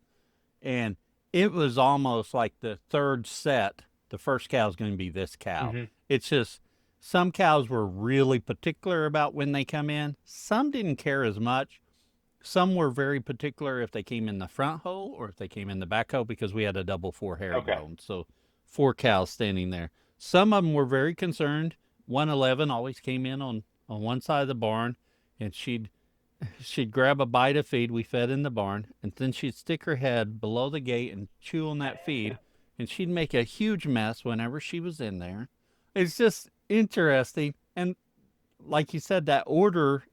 And it was almost like the third set, the first cow is going to be this cow. Mm-hmm. It's just some cows were really particular about when they come in. Some didn't care as much. Some were very particular if they came in the front hole or if they came in the back hole, because we had a double 4 herringbone. So 4 cows standing there. Some of them were very concerned. 111 always came in on one side of the barn, and she'd grab a bite of feed we fed in the barn, and then she'd stick her head below the gate and chew on that feed, and she'd make a huge mess whenever she was in there. It's just interesting. And like you said, that order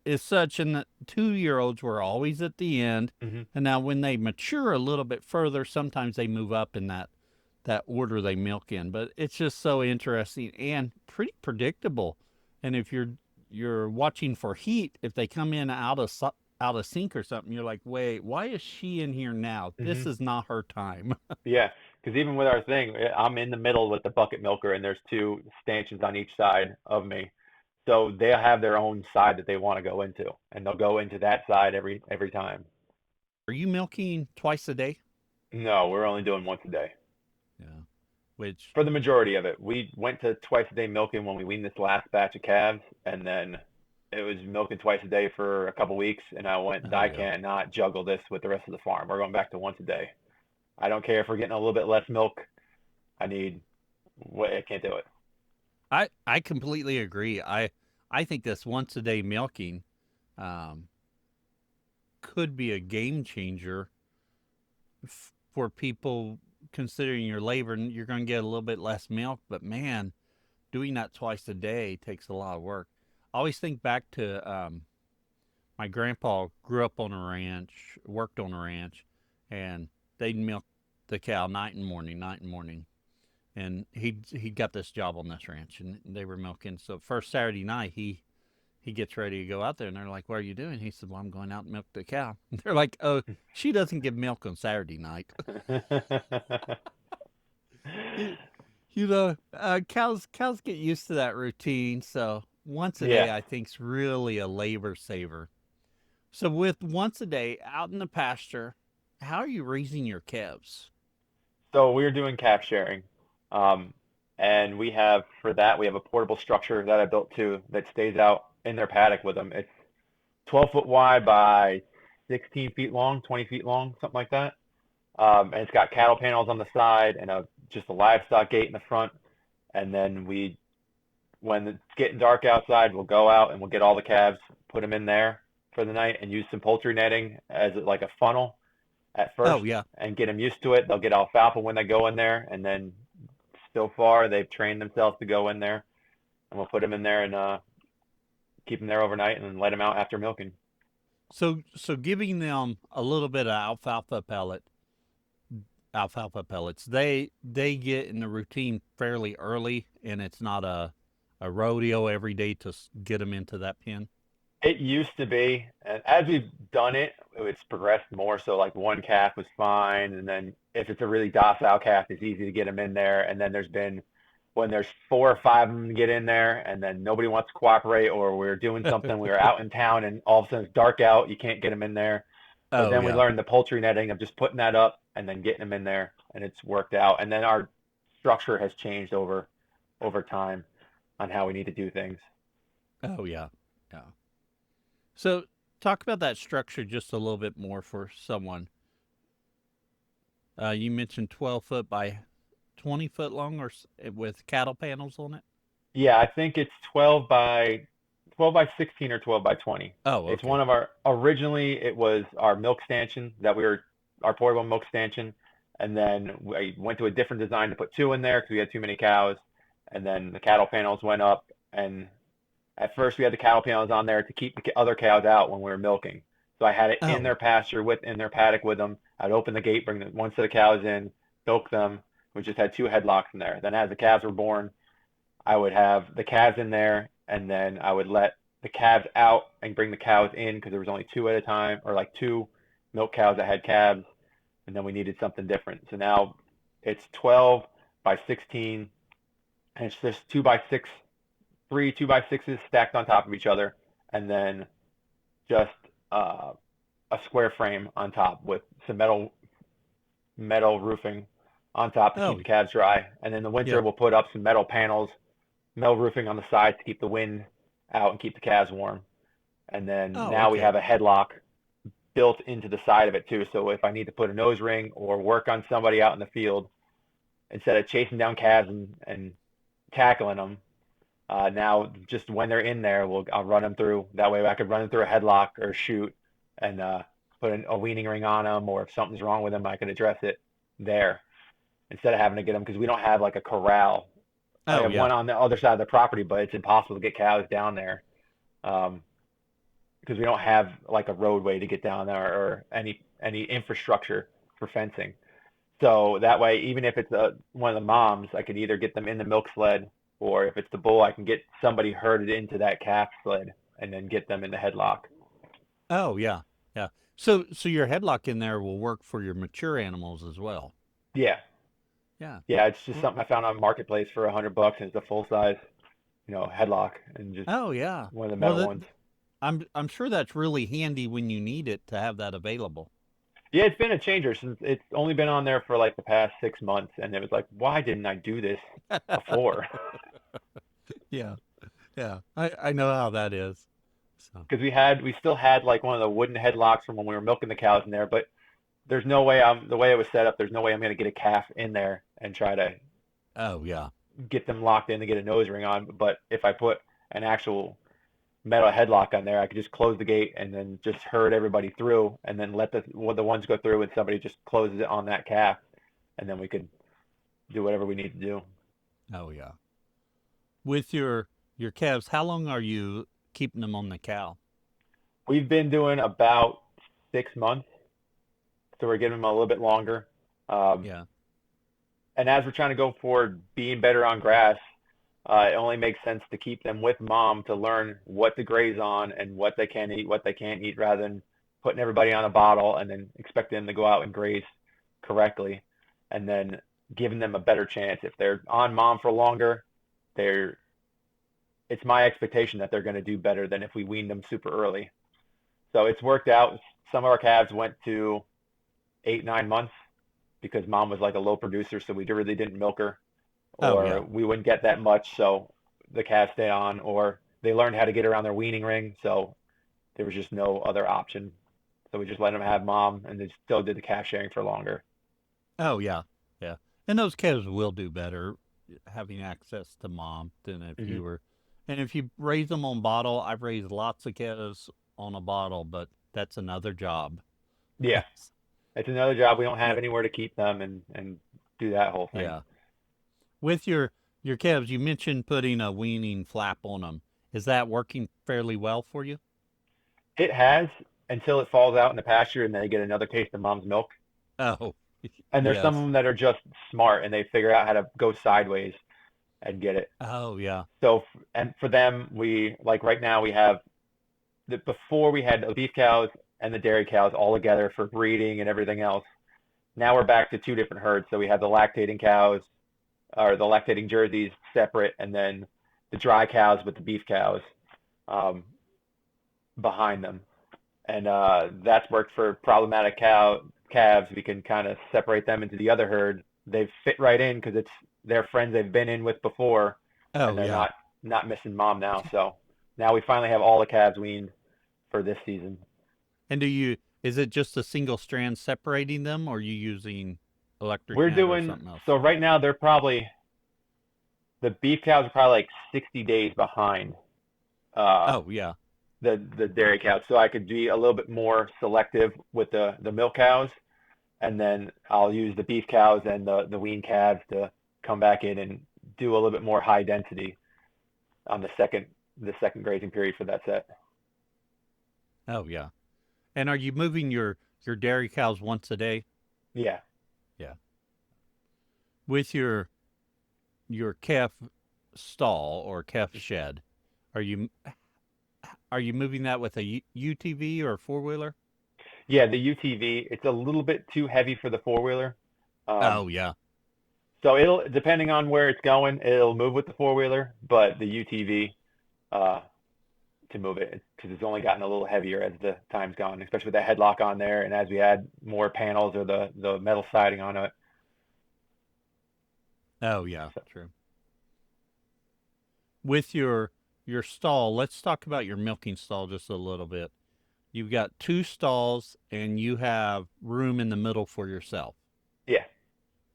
is such, and the 2-year-olds were always at the end. Hmm. And now when they mature a little bit further, sometimes they move up in that order they milk in. But it's just so interesting and pretty predictable. And if you're watching for heat, if they come in out of sync or something, you're like, wait, why is she in here now? This Hmm. is not her time. Yeah, because even with our thing, I'm in the middle with the bucket milker, and there's two stanchions on each side of me. So they have their own side that they want to go into, and they'll go into that side every time. Are you milking twice a day? No, we're only doing once a day Yeah. Which, for the majority of it. We went to twice a day milking when we weaned this last batch of calves, and then it was milking twice a day for a couple weeks, and I went, oh I yeah. cannot juggle this with the rest of the farm. We're going back to once a day. I don't care if we're getting a little bit less milk. I need, I can't do it. I completely agree. I think this once a day milking um, could be a game changer for people considering your labor. And you're going to get a little bit less milk, but man, doing that twice a day takes a lot of work. I always think back to my grandpa grew up on a ranch, worked on a ranch, and they'd milk the cow night and morning. And he got this job on this ranch, and they were milking. So first Saturday night, he gets ready to go out there, and they're like, "What are you doing?" He said, "Well, I'm going out and milk the cow." And they're like, "Oh, she doesn't give milk on Saturday night." you, cows get used to that routine. So once a Yeah. day, I think's really a labor saver. So with once a day out in the pasture, how are you raising your calves? So we're doing calf sharing. Um, and we have, for that, we have a portable structure that I built too that stays out in their paddock with them. It's 12 foot wide by 16 feet long, 20 feet long, something like that. And it's got cattle panels on the side and just a livestock gate in the front. And then when it's getting dark outside, we'll go out and we'll get all the calves, put them in there for the night, and use some poultry netting as like a funnel at first Oh yeah. and get them used to it. They'll get alfalfa when they go in there, and then so far they've trained themselves to go in there, and we'll put them in there and keep them there overnight and then let them out after milking. So giving them a little bit of alfalfa pellets, they get in the routine fairly early, and it's not a rodeo every day to get them into that pen. It used to be, and as we've done it, it's progressed more. So like one calf was fine, and then if it's a really docile calf, it's easy to get them in there. And then there's been when there's 4 or 5 of them to get in there, and then nobody wants to cooperate, or we're doing something, we were out in town, and all of a sudden it's dark out, you can't get them in there. But Oh then we yeah. learned the poultry netting of just putting that up and then getting them in there, and it's worked out. And then our structure has changed over time on how we need to do things. Oh yeah. Yeah. So talk about that structure just a little bit more for someone. You mentioned 12 foot by 20 foot long, or with cattle panels on it. Yeah, I think it's 12 by 16 or 12 by 20. Oh, It's okay. one of our originally it was our milk stanchion that we were our portable milk stanchion, and then we went to a different design to put two in there because we had too many cows, and then the cattle panels went up, and at first we had the cattle panels on there to keep the other cows out when we were milking. So I had it in Oh, their pasture in their paddock with them. I'd open the gate, bring one set of cows in, milk them. We just had two headlocks in there. Then as the calves were born, I would have the calves in there, and then I would let the calves out and bring the cows in because there was only two at a time, or like two milk cows that had calves, and then we needed something different. So now it's 12 by 16, and it's just 2 by 6, three 2 by 6s stacked on top of each other, and then just uh, a square frame on top with some metal roofing on top to keep oh, the calves dry. And in the winter, yep. we'll put up some metal panels, metal roofing on the sides to keep the wind out and keep the calves warm. And then Oh, now we okay. have a headlock built into the side of it too. So if I need to put a nose ring or work on somebody out in the field, instead of chasing down calves and tackling them, now just when they're in there, I'll run them through. That way I could run them through a headlock or a chute and put a weaning ring on them, or if something's wrong with them, I can address it there instead of having to get them because we don't have like a corral. I Oh, have yeah. one on the other side of the property, but it's impossible to get cows down there because because we don't have like a roadway to get down there or any infrastructure for fencing. So that way, even if it's one of the moms, I could either get them in the milk sled, or if it's the bull, I can get somebody herded into that calf sled and then get them in the headlock. Oh, yeah. Yeah. So your headlock in there will work for your mature animals as well. Yeah, Yeah. yeah, it's just Well, something I found on Marketplace for $100, and it's a full size, headlock, and just oh, yeah. one of the Well, metal ones. I'm sure that's really handy when you need it to have that available. Yeah, it's been a changer since it's only been on there for like the past 6 months, and it was like, why didn't I do this before? Yeah. Yeah. I know how that is. So, Because we still had like one of the wooden headlocks from when we were milking the cows in there, but there's no way the way it was set up, there's no way I'm going to get a calf in there and try to oh, yeah. get them locked in to get a nose ring on. But if I put an actual metal headlock on there, I could just close the gate and then just herd everybody through, and then let the ones go through, and somebody just closes it on that calf, and then we could do whatever we need to do. Oh, yeah. With your calves, how long are you keeping them on the cow? We've been doing about 6 months, so we're giving them a little bit longer. Um, Yeah. and as we're trying to go forward, being better on grass, it only makes sense to keep them with mom to learn what to graze on and what they can eat, what they can't eat, rather than putting everybody on a bottle and then expecting them to go out and graze correctly, and then giving them a better chance. If they're on mom for longer, they're it's my expectation that they're going to do better than if we weaned them super early. So it's worked out. Some of our calves went to 8, 9 months because mom was like a low producer, so we really didn't milk her, Oh, or yeah. we wouldn't get that much, so the calves stay on, or they learned how to get around their weaning ring, so there was just no other option. So we just let them have mom, and they still did the calf sharing for longer. Oh, yeah. Yeah. And those calves will do better having access to mom than if Hmm. you were. And if you raise them on bottle, I've raised lots of calves on a bottle, but that's another job. Yeah, it's another job. We don't have Yep. anywhere to keep them and do that whole thing. Yeah. With your calves, you mentioned putting a weaning flap on them. Is that working fairly well for you? It has, until it falls out in the pasture and they get another taste of mom's milk. Oh, And there's some of yes. them that are just smart and they figure out how to go sideways and get it. Oh, yeah. So, and for them, we like right now we have before we had the beef cows and the dairy cows all together for breeding and everything else. Now we're back to two different herds. So we have the lactating cows, or the lactating jerseys separate, and then the dry cows with the beef cows um, behind them. And that's worked for problematic calves. We can kind of separate them into the other herd. They fit right in because it's their friends they've been in with before, and Oh, they're yeah. not missing mom now. So now we finally have all the calves weaned for this season. And is it just a single strand separating them, or are you using electric We're net or doing something else? so right now. The beef cows are probably like 60 days behind uh, Oh, yeah. the dairy cows. So I could be a little bit more selective with the milk cows, and then I'll use the beef cows and the wean calves to come back in and do a little bit more high density on the second grazing period for that set. Oh, yeah. And are you moving your dairy cows once a day? Yeah. Yeah. With your calf stall or calf shed, are you are you moving that with a UTV or a four wheeler? Yeah, the UTV, it's a little bit too heavy for the four wheeler. Um, Oh, yeah. so it'll, depending on where it's going, it'll move with the four wheeler, but the UTV, uh, to move it because it's only gotten a little heavier as the time's gone, especially with that headlock on there, and as we add more panels or the metal siding on it. Oh, yeah. So True. With your stall, let's talk about your milking stall just a little bit. You've got two stalls and you have room in the middle for yourself. yeah,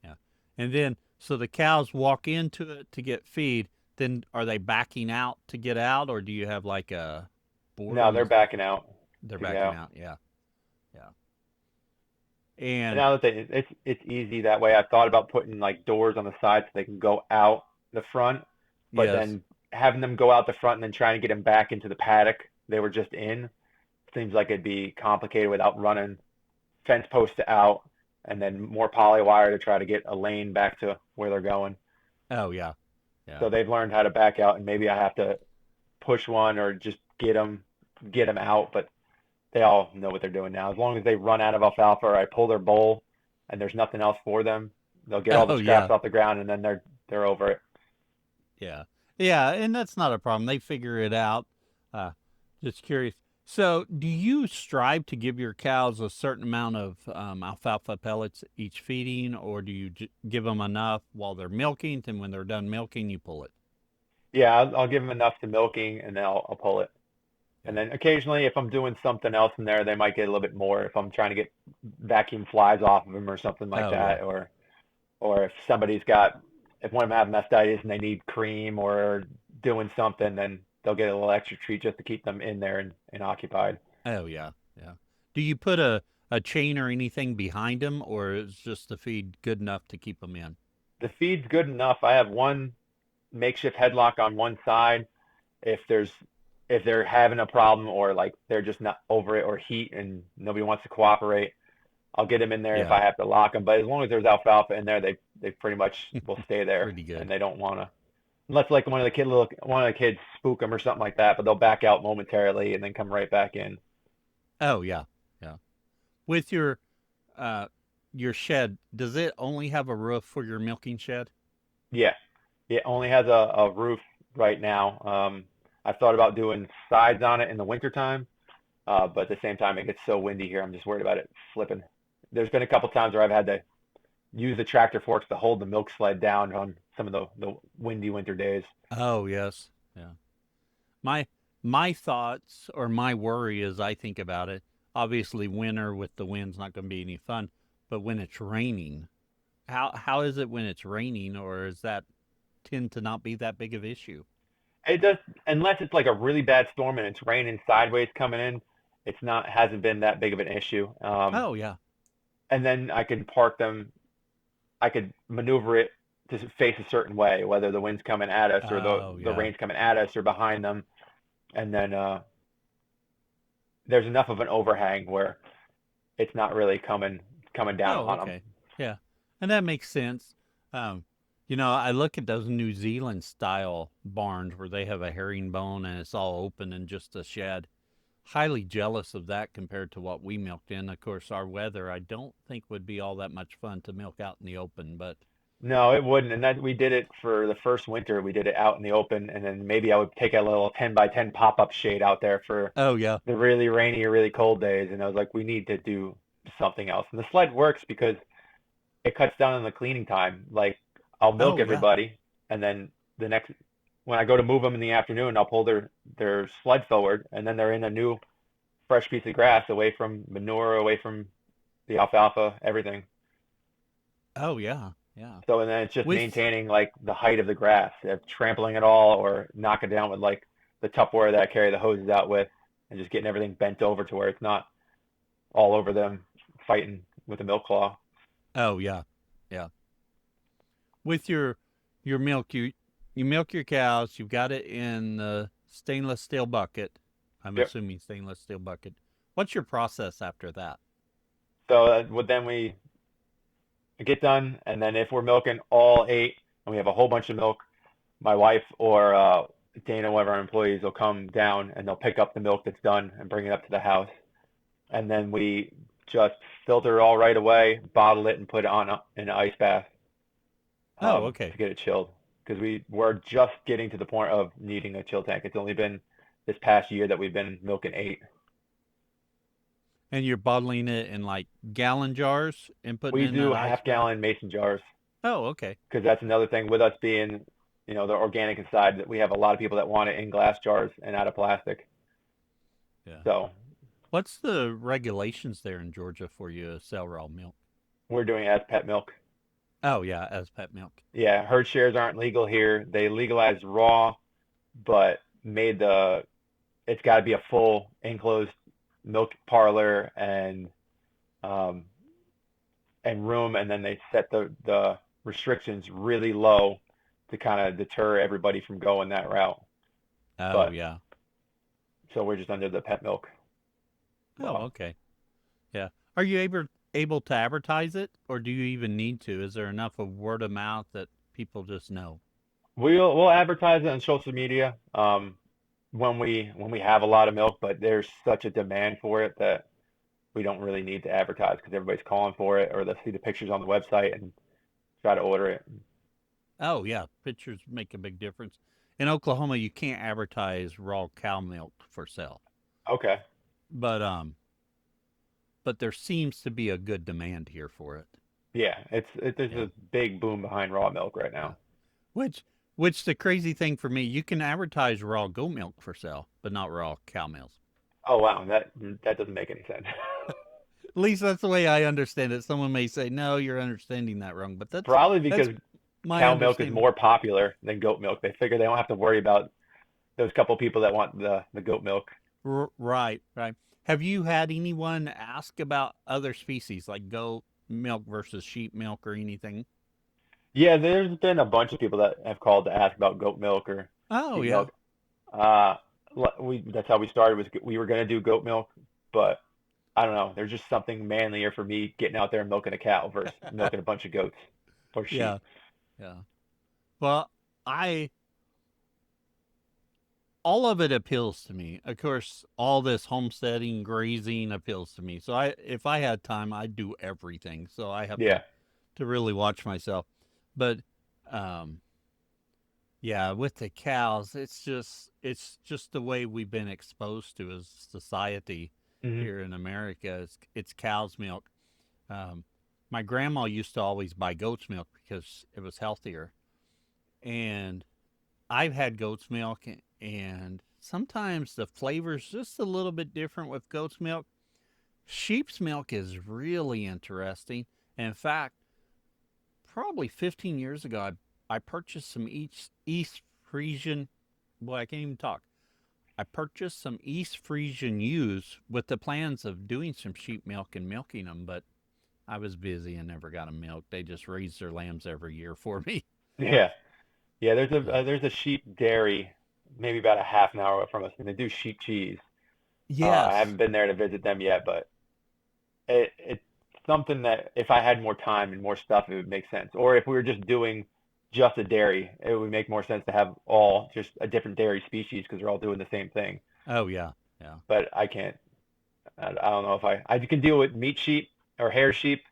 Yeah. And then so the cows walk into it to get feed, then are they backing out to get out, or do you have like a board no, on they're the backing out they're to get backing out. out, yeah. Yeah. And And now that it's easy that way. I thought about putting like doors on the side so they can go out the front, but yes. then having them go out the front and then trying to get them back into the paddock they were just in. seems like it'd be complicated without running fence posts out and then more poly wire to try to get a lane back to where they're going. Oh, yeah. Yeah. So they've learned how to back out, and maybe I have to push one or just get them out. But they all know what they're doing now. As long as they run out of alfalfa or I pull their bowl and there's nothing else for them, they'll get all the Oh, scraps yeah. off the ground, and then they're over it. Yeah. Yeah. And that's not a problem. They figure it out. Uh, just curious. So, do you strive to give your cows a certain amount of alfalfa pellets each feeding, or do you give them enough while they're milking, and when they're done milking, you pull it? Yeah, I'll give them enough to milking, and then I'll pull it. And Yeah. then occasionally, if I'm doing something else in there, they might get a little bit more. If I'm trying to get vacuum flies off of them or something like Oh, yeah. that, or if one of them have mastitis and they need cream or doing something, then they'll get a little extra treat just to keep them in there and occupied. Oh, yeah. Yeah. Do you put a chain or anything behind them, or is just the feed good enough to keep them in? The feed's good enough. I have one makeshift headlock on one side. If there's if they're having a problem or like they're just not over it or heat and nobody wants to cooperate, I'll get them in there if Yeah. I have to lock them. But as long as there's alfalfa in there, they pretty much will stay there, Pretty and good. they don't want to unless like one of the kids spook them or something like that. But they'll back out momentarily and then come right back in. Oh, yeah. Yeah. With uh your shed, does it only have a roof for your milking shed? Yeah, it only has a roof right now. I've thought about doing sides on it in the wintertime, but at the same time, it gets so windy here. I'm just worried about it flipping. There's been a couple times where I've had to use the tractor forks to hold the milk sled down on some of the windy winter days. Oh, yes. Yeah. My my thoughts or my worry as I think about it, obviously winter with the wind's not going to be any fun, but when it's raining, how is it when it's raining, or is that tend to not be that big of issue? It does, unless it's like a really bad storm and it's raining sideways coming in, it's not hasn't been that big of an issue. Oh, yeah. And then I can park them. I could maneuver it to face a certain way, whether the wind's coming at us or Oh, the yeah. rain's coming at us or behind them. And then there's enough of an overhang where it's not really coming down Oh, on them. okay. Yeah. And that makes sense. Um, I look at those New Zealand style barns where they have a herringbone and it's all open and just a shed. Highly jealous of that compared to what we milked in. Of course, our weather I don't think would be all that much fun to milk out in the open, but No, it wouldn't. And that we did it for the first winter. We did it out in the open, and then maybe I would take a little 10 by 10 pop-up shade out there for oh yeah. the really rainy or really cold days. And I was like, we need to do something else. And the sled works because it cuts down on the cleaning time. Like I'll milk Oh yeah. everybody, and then the next when I go to move them in the afternoon, I'll pull their sled forward, and then they're in a new fresh piece of grass, away from manure, away from the alfalfa, everything. Oh yeah. Yeah. So and then it's just With maintaining like the height of the grass, if trampling it all or knocking down with like the Tupperware that I carry the hoses out with, and just getting everything bent over to where it's not all over them fighting with a milk claw. oh yeah. Yeah. With your milk, you milk your cows, you've got it in the stainless steel bucket. I'm Yep. assuming stainless steel bucket. What's your process after that? So then we get done, and then if we're milking all eight and we have a whole bunch of milk, my wife or Dana, one of our employees, will come down and they'll pick up the milk that's done and bring it up to the house. And then we just filter it all right away, bottle it, and put it on an ice bath Oh, to okay. get it chilled. Because we're just getting to the point of needing a chill tank. It's only been this past year that we've been milking eight. And you're bottling it in like gallon jars and putting We it in do that ice half bath? gallon mason jars Oh, okay. because that's another thing with us being, the organic inside, that we have a lot of people that want it in glass jars and out of plastic. Yeah. So What's the regulations there in Georgia for you to sell raw milk? we're doing it as pet milk. Oh, yeah, as pet milk. Yeah, herd shares aren't legal here. They legalized raw, but made it's got to be a full enclosed milk parlor um, and room, and then they set the restrictions really low to kind of deter everybody from going that route. Oh, But yeah. so we're just under the pet milk. Oh, Well, okay. Yeah. Are you able to advertise it, or do you even need to? Is there enough of word of mouth that people just know? we'll advertise it on social media when we have a lot of milk, but there's such a demand for it that we don't really need to advertise because everybody's calling for it, or they'll see the pictures on the website and try to order it. Oh, yeah. Pictures make a big difference. In Oklahoma, you can't advertise raw cow milk for sale, Okay. but there seems to be a good demand here for it. Yeah, there's Yeah. a big boom behind raw milk right Yeah. now. Which the crazy thing for me, you can advertise raw goat milk for sale, but not raw cow milk. Oh wow, that doesn't make any sense. At least that's the way I understand it. Someone may say, "No, you're understanding that wrong," but Probably that's because my cow milk is understanding. more popular than goat milk. They figure they don't have to worry about those couple people that want the goat milk. Right, right. Have you had anyone ask about other species like goat milk versus sheep milk or anything? Yeah, there's been a bunch of people that have called to ask about goat milk or Oh, sheep yeah. milk. Uh, we that's how we started was we were gonna do goat milk, but I don't know. There's just something manlier for me getting out there and milking a cow versus milking a bunch of goats or sheep. Yeah, yeah. Well, I all of it appeals to me. Of course, all this homesteading, grazing appeals to me. So if I had time, I'd do everything. So I have Yeah. to really watch myself. But um, yeah, with the cows, it's just the way we've been exposed to as society Hmm. here in America. It's cow's milk. Um, my grandma used to always buy goat's milk because it was healthier, and I've had goat's milk, and sometimes the flavor's just a little bit different with goat's milk. Sheep's milk is really interesting. And in fact, probably 15 years ago, I purchased some East Frisian. Boy, I can't even talk. I purchased some East Frisian ewes with the plans of doing some sheep milk and milking them, but I was busy and never got them milked. They just raised their lambs every year for me. Yeah. Yeah. So, There's a sheep dairy maybe about a half an hour from us, and they do sheep cheese. I yes. haven't been there to visit them yet, but it's something that if I had more time and more stuff, it would make sense. Or if we were just doing just a dairy, it would make more sense to have all just a different dairy species because they're all doing the same thing. Oh, yeah. Yeah. But I can't. I don't know if I can deal with meat sheep or hair sheep,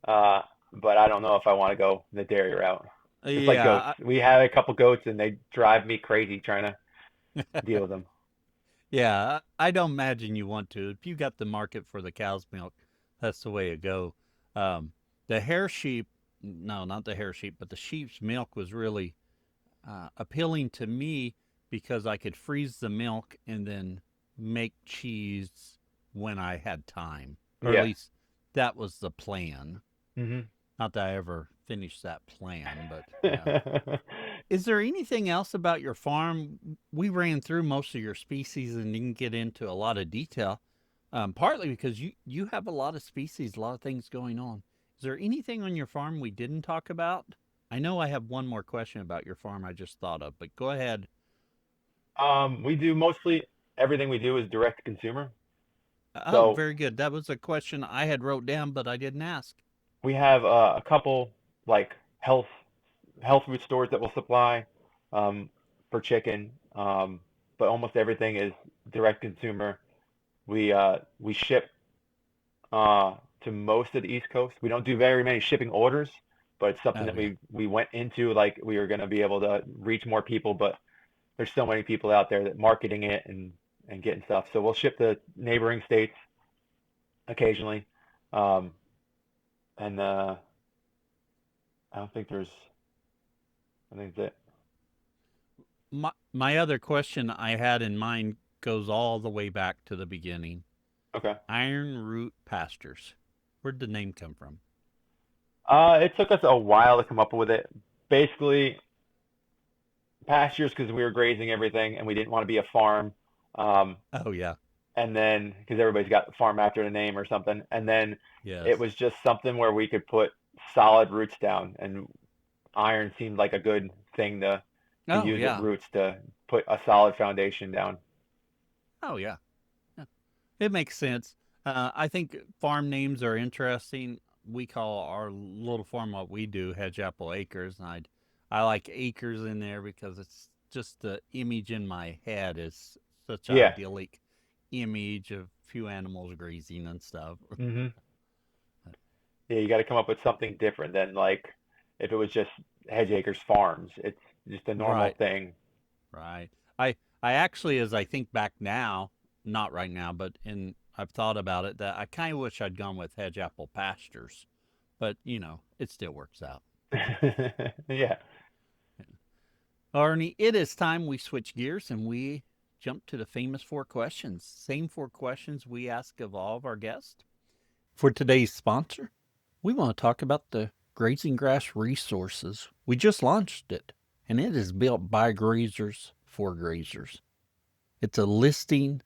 uh, but I don't know if I want to go the dairy route. Just like goats, Yeah. we had a couple goats and they drive me crazy trying to deal with them. Yeah. I don't imagine you want to. If you got the market for the cow's milk, that's the way to go. Um, the hair sheep, no, not the hair sheep, but the sheep's milk was really appealing to me because I could freeze the milk and then make cheese when I had time, or at Yeah. least that was the plan. Hmm. Not that I ever finished that plan, but yeah. Is there anything else about your farm? We ran through most of your species and didn't get into a lot of detail, partly because you have a lot of species, a lot of things going on. Is there anything on your farm we didn't talk about? I know I have one more question about your farm I just thought of, but go ahead. We do mostly everything we do is direct to consumer. Oh, So very good. That was a question I had wrote down, but I didn't ask. we have a couple like health food stores that will supply um, for chicken, but almost everything is direct consumer. We ship to most of the East Coast. We don't do very many shipping orders, but it's something Oh that yeah. we went into like we were going to be able to reach more people, but there's so many people out there that marketing it and getting stuff. So we'll ship to neighboring states occasionally, um, and I don't think there's I think that's it. My other question I had in mind goes all the way back to the beginning. Okay. Iron root pastures. Where'd the name come from? It took us a while to come up with it. Basically, pastures because we were grazing everything and we didn't want to be a farm. Um, Oh yeah. and then because everybody's got farm after the name or something. And then it Yes. was just something where we could put solid roots down, and iron seemed like a good thing to Oh use with yeah. roots to put a solid foundation down. Oh yeah. Yeah. It makes sense. I think farm names are interesting. We call our little farm what we do Hedge Apple Acres, and I like acres in there because it's just the image in my head is such an Yeah. idyllic image of few animals grazing and stuff. Hmm. Yeah, you got to come up with something different than like if it was just Hedge Acres Farms. It's just a normal Right, thing. right. I actually, as I think back now, not right now, but I've thought about it that I kind of wish I'd gone with Hedge Apple Pastures, but it still works out. Yeah. Arnie, it is time we switch gears and we jump to the famous four questions. Same four questions we ask of all of our guests. For today's sponsor, we want to talk about the Grazing Grass Resources. We just launched it, and it is built by grazers for grazers. It's a listing,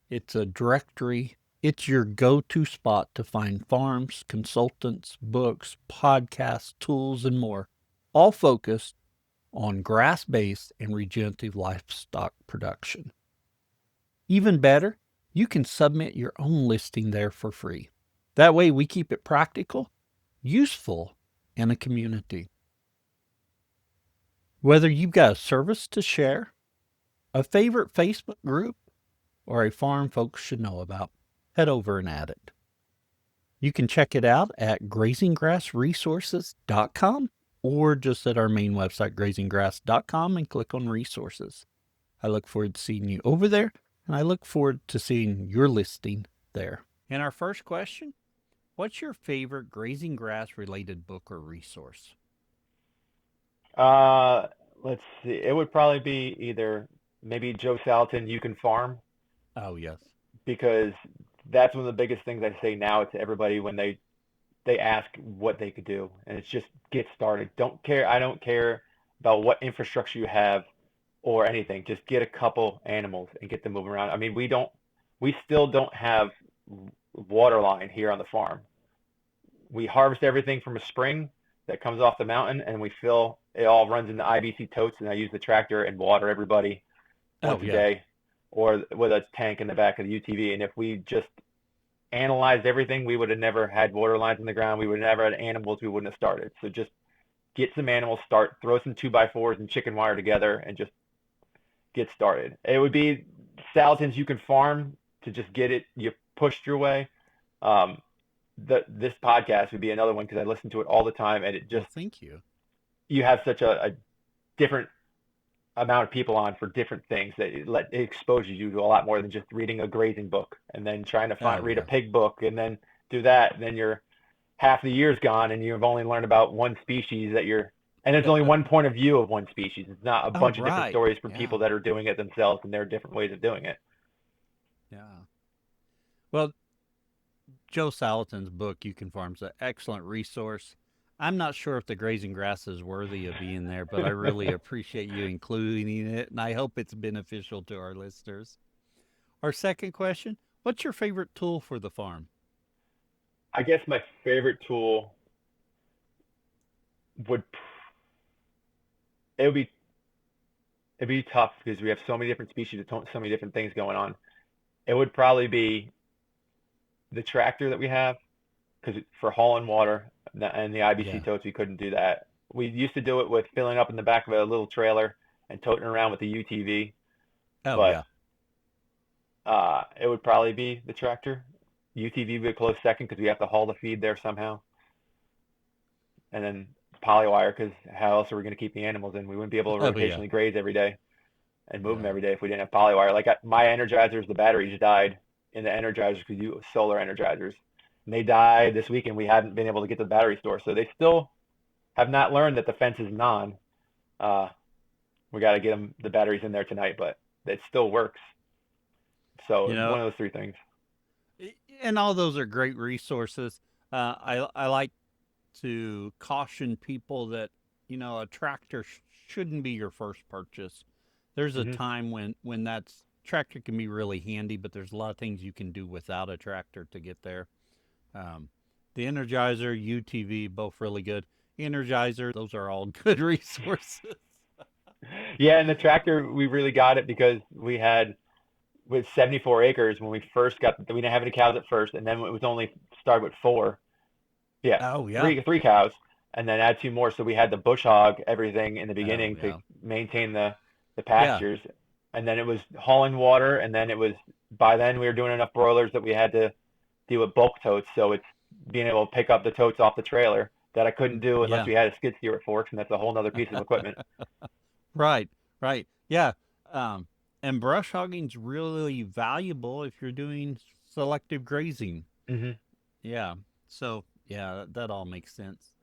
it's a directory, it's your go to spot to find farms, consultants, books, podcasts, tools, and more, all focused on grass based and regenerative livestock production. Even better, you can submit your own listing there for free. That way, we keep it practical, useful, and a community. Whether you've got a service to share, a favorite Facebook group, or a farm folks should know about, head over and add it. You can check it out at grazinggrassresources.com or just at our main website, grazinggrass.com, and click on resources. I look forward to seeing you over there, and I look forward to seeing your listing there. And our first question, what's your favorite grazing grass related book or resource? Uh, let's see. It would probably be either maybe Joe Salatin, You Can Farm, Oh, yes. because that's one of the biggest things I say now to everybody when they ask what they could do, and it's just get started. Don't care. I don't care about what infrastructure you have or anything. Just get a couple animals and get them moving around. I mean, we still don't have water line here on the farm. We harvest everything from a spring that comes off the mountain, and we fill it all runs into IBC totes, and I use the tractor and water everybody Oh, once a yeah. day, or with a tank in the back of the UTV. And if we just analyzed everything, we would have never had water lines in the ground. We would have never had animals. We wouldn't have started. So just get some animals, throw some 2x4s and chicken wire together, and just get started. It would be thousands you can farm to just get it. You pushed your way. Um, this podcast would be another one because I listen to it all the time, and it Well, just thank you. you have such a different amount of people on for different things that it exposes you to a lot more than just reading a grazing book and then trying to Oh, read a yeah. pig book and then do that. And then you're half the year's gone and you've only learned about one species and there's only one point of view of one species. It's not a Oh, bunch of different right. stories from Yeah. people that are doing it themselves, and there are different ways of doing it. Yeah. Well, Joe Salatin's book, You Can Farm, is an excellent resource. I'm not sure if the grazing grass is worthy of being there, but I really appreciate you including it, and I hope it's beneficial to our listeners. Our second question, what's your favorite tool for the farm? I guess my favorite tool would it would be it'd be tough because we have so many different species, so many different things going on. It would probably be the tractor that we have because for hauling water and the IBC Yeah. totes, we couldn't do that. We used to do it with filling up in the back of a little trailer and toting around with the UTV, Oh, but yeah. it would probably be the tractor. UTV would be a close second because we have to haul the feed there somehow, and then polywire because how else are we going to keep the animals in? We wouldn't be able to Oh, yeah. rotationally graze every day and move them Yeah. every day if we didn't have polywire. Like my energizers, the batteries died in the energizers because you solar energizers, and they died this weekend. We hadn't been able to get to the battery store, so they still have not learned that the fence is non. Uh, we got to get them the batteries in there tonight, but it still works. So You know, one of those three things. and all those are great resources. I like to caution people that a tractor shouldn't be your first purchase. There's a Hmm. time when that's tractor can be really handy, but there's a lot of things you can do without a tractor to get there. Um, the Energizer, UTV, both really good. Energizer, those are all good resources. Yeah, and the tractor we really got it because we had with 74 acres when we first got, we didn't have any cows at first, and then it was only started with four. Yeah, Oh, yeah. three cows, and then add two more. So we had to bush hog everything in the Oh, beginning to yeah. maintain the Yeah. pastures, and then it was hauling water, and then it was by then we were doing enough broilers that we had to deal with bulk totes. So it's being able to pick up the totes off the trailer that I couldn't do unless Yeah. we had a skid steer at Forks, and that's a whole nother piece of equipment. Right. Right. Yeah. Um, and brush hogging's really valuable if you're doing selective grazing. Hmm. Yeah. So, yeah, that all makes sense.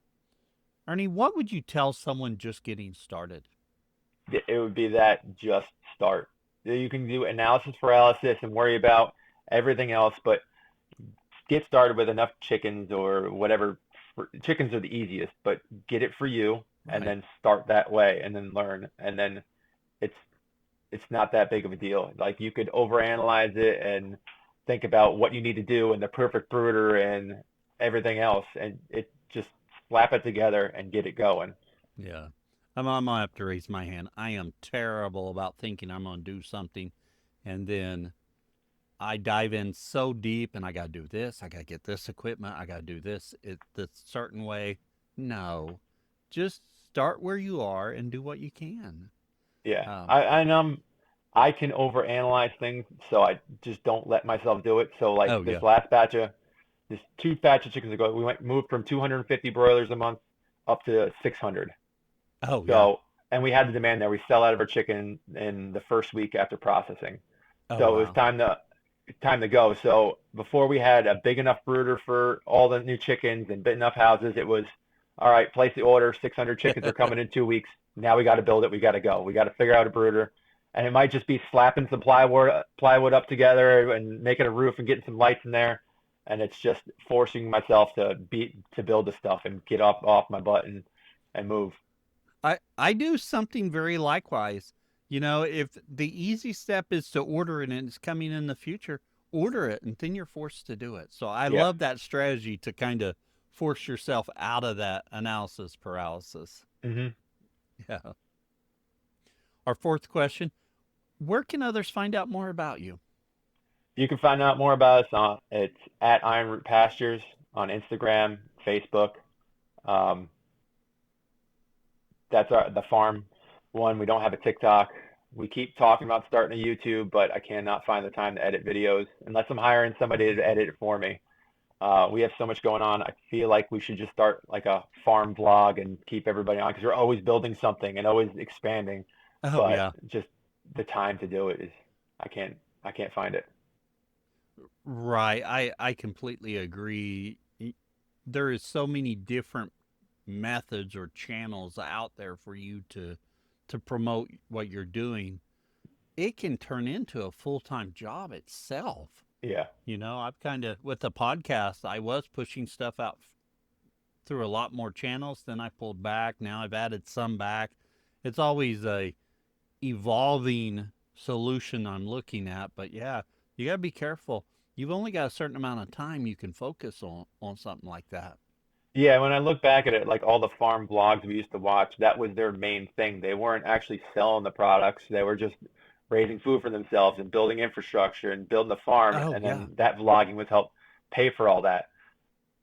Ernie, what would you tell someone just getting started? It would be that just start. You can do analysis paralysis and worry about everything else, but get started with enough chickens or whatever. Chickens are the easiest, but get it for you and Right. then start that way and then learn. And then it's it's not that big of a deal. Like you could overanalyze it and think about what you need to do and the perfect brooder and everything else, and it just slap it together and get it going. Yeah. I'm gonna have to raise my hand. I am terrible about thinking I'm gonna do something and then I dive in so deep and I gotta do this, I gotta get this equipment, I gotta do this this certain way. No. Just start where you are and do what you can. Yeah, Um, I can overanalyze things, so I just don't let myself do it. So like oh yeah. this two batch of chickens ago, we moved from 250 broilers a month up to 600. Oh yeah. So, and we had the demand there. We fell out of our chicken in the first week after processing. Oh So it was wow. time to go. So before we had a big enough brooder for all the new chickens and big enough houses, it was all right, place the order. 600 chickens are coming in 2 weeks. Now we got to build it. We got to go. We got to figure out a brooder. And it might just be slapping some plywood up together and making a roof and getting some lights in there. And it's just forcing myself to build the stuff and get off my butt and move. I do something very likewise. You know, if the easy step is to order it and it's coming in the future, order it and then you're forced to do it. So I Yeah. love that strategy to kind of force yourself out of that analysis paralysis. Hmm. Yeah. Our fourth question, where can others find out more about you? You can find out more about us on it's at Iron Root Pastures on Instagram, Facebook. Um, that's the farm one. We don't have a TikTok. We keep talking about starting a YouTube, but I cannot find the time to edit videos unless I'm hiring somebody to edit it for me. We have so much going on. I feel like we should just start like a farm vlog and keep everybody on because we're always building something and always expanding. Oh But yeah. just the time to do it is I can't I can't find it. Right. I completely agree. There is so many different methods or channels out there for you to promote what you're doing. It can turn into a full-time job itself. Yeah. You know, I've kind of with the podcast, I was pushing stuff out through a lot more channels. Then I pulled back. Now I've added some back. It's always a evolving solution I'm looking at. But yeah, you got to be careful. You've only got a certain amount of time you can focus on something like that. Yeah, when I look back at it, like all the farm vlogs we used to watch, that was their main thing. They weren't actually selling the products. They were just raising food for themselves and building infrastructure and building the farm. Oh And yeah. then that vlogging was help pay for all that.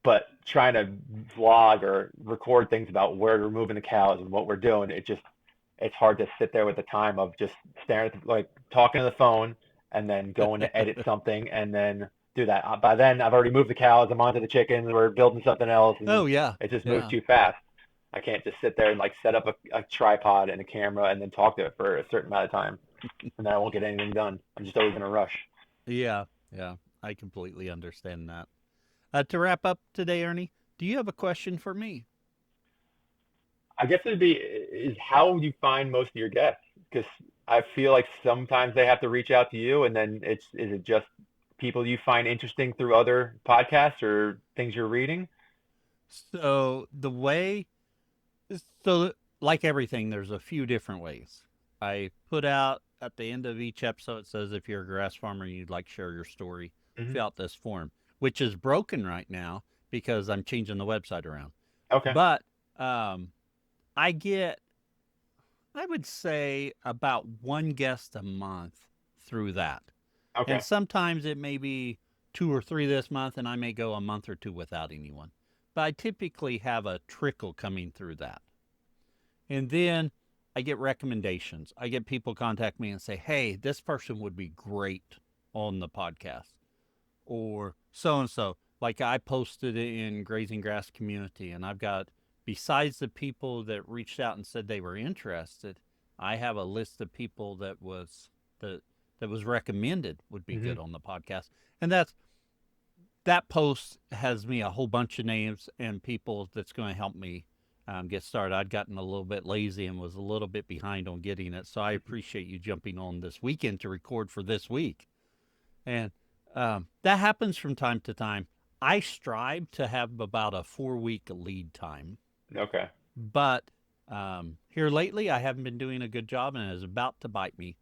But trying to vlog or record things about where we're moving the cows and what we're doing, it's hard to sit there with the time of just staring at like talking to the phone and then going to edit something and then do that. By then, I've already moved the cows. I'm onto the chickens. We're building something else, and Oh yeah. it just moves Yeah. too fast. I can't just sit there and like set up a tripod and a camera and then talk to it for a certain amount of time, and then I won't get anything done. I'm just always in a rush. Yeah. Yeah. I completely understand that. To wrap up today, Ernie, do you have a question for me? I guess it'd be is how you find most of your guests because I feel like sometimes they have to reach out to you, and then it's is it just people you find interesting through other podcasts or things you're reading? So the way, so like everything, there's a few different ways. I put out at the end of each episode, it says if you're a grass farmer and you'd like to share your story, Hmm. fill out this form, which is broken right now because I'm changing the website around. Okay. But um, I get, I would say, about one guest a month through that. And Okay. sometimes it may be 2 or 3 this month, and I may go a month or two without anyone. But I typically have a trickle coming through that. And then I get recommendations. I get people contact me and say, hey, this person would be great on the podcast. Or so and so. Like I posted it in Grazing Grass community, and I've got, besides the people that reached out and said they were interested, I have a list of people that that was recommended would be Hmm. good on the podcast. And that post has me a whole bunch of names and people that's going to help me get started. I'd gotten a little bit lazy and was a little bit behind on getting it. So I appreciate you jumping on this weekend to record for this week. And that happens from time to time. I strive to have about a 4 week lead time, Okay. but here lately I haven't been doing a good job and it is about to bite me.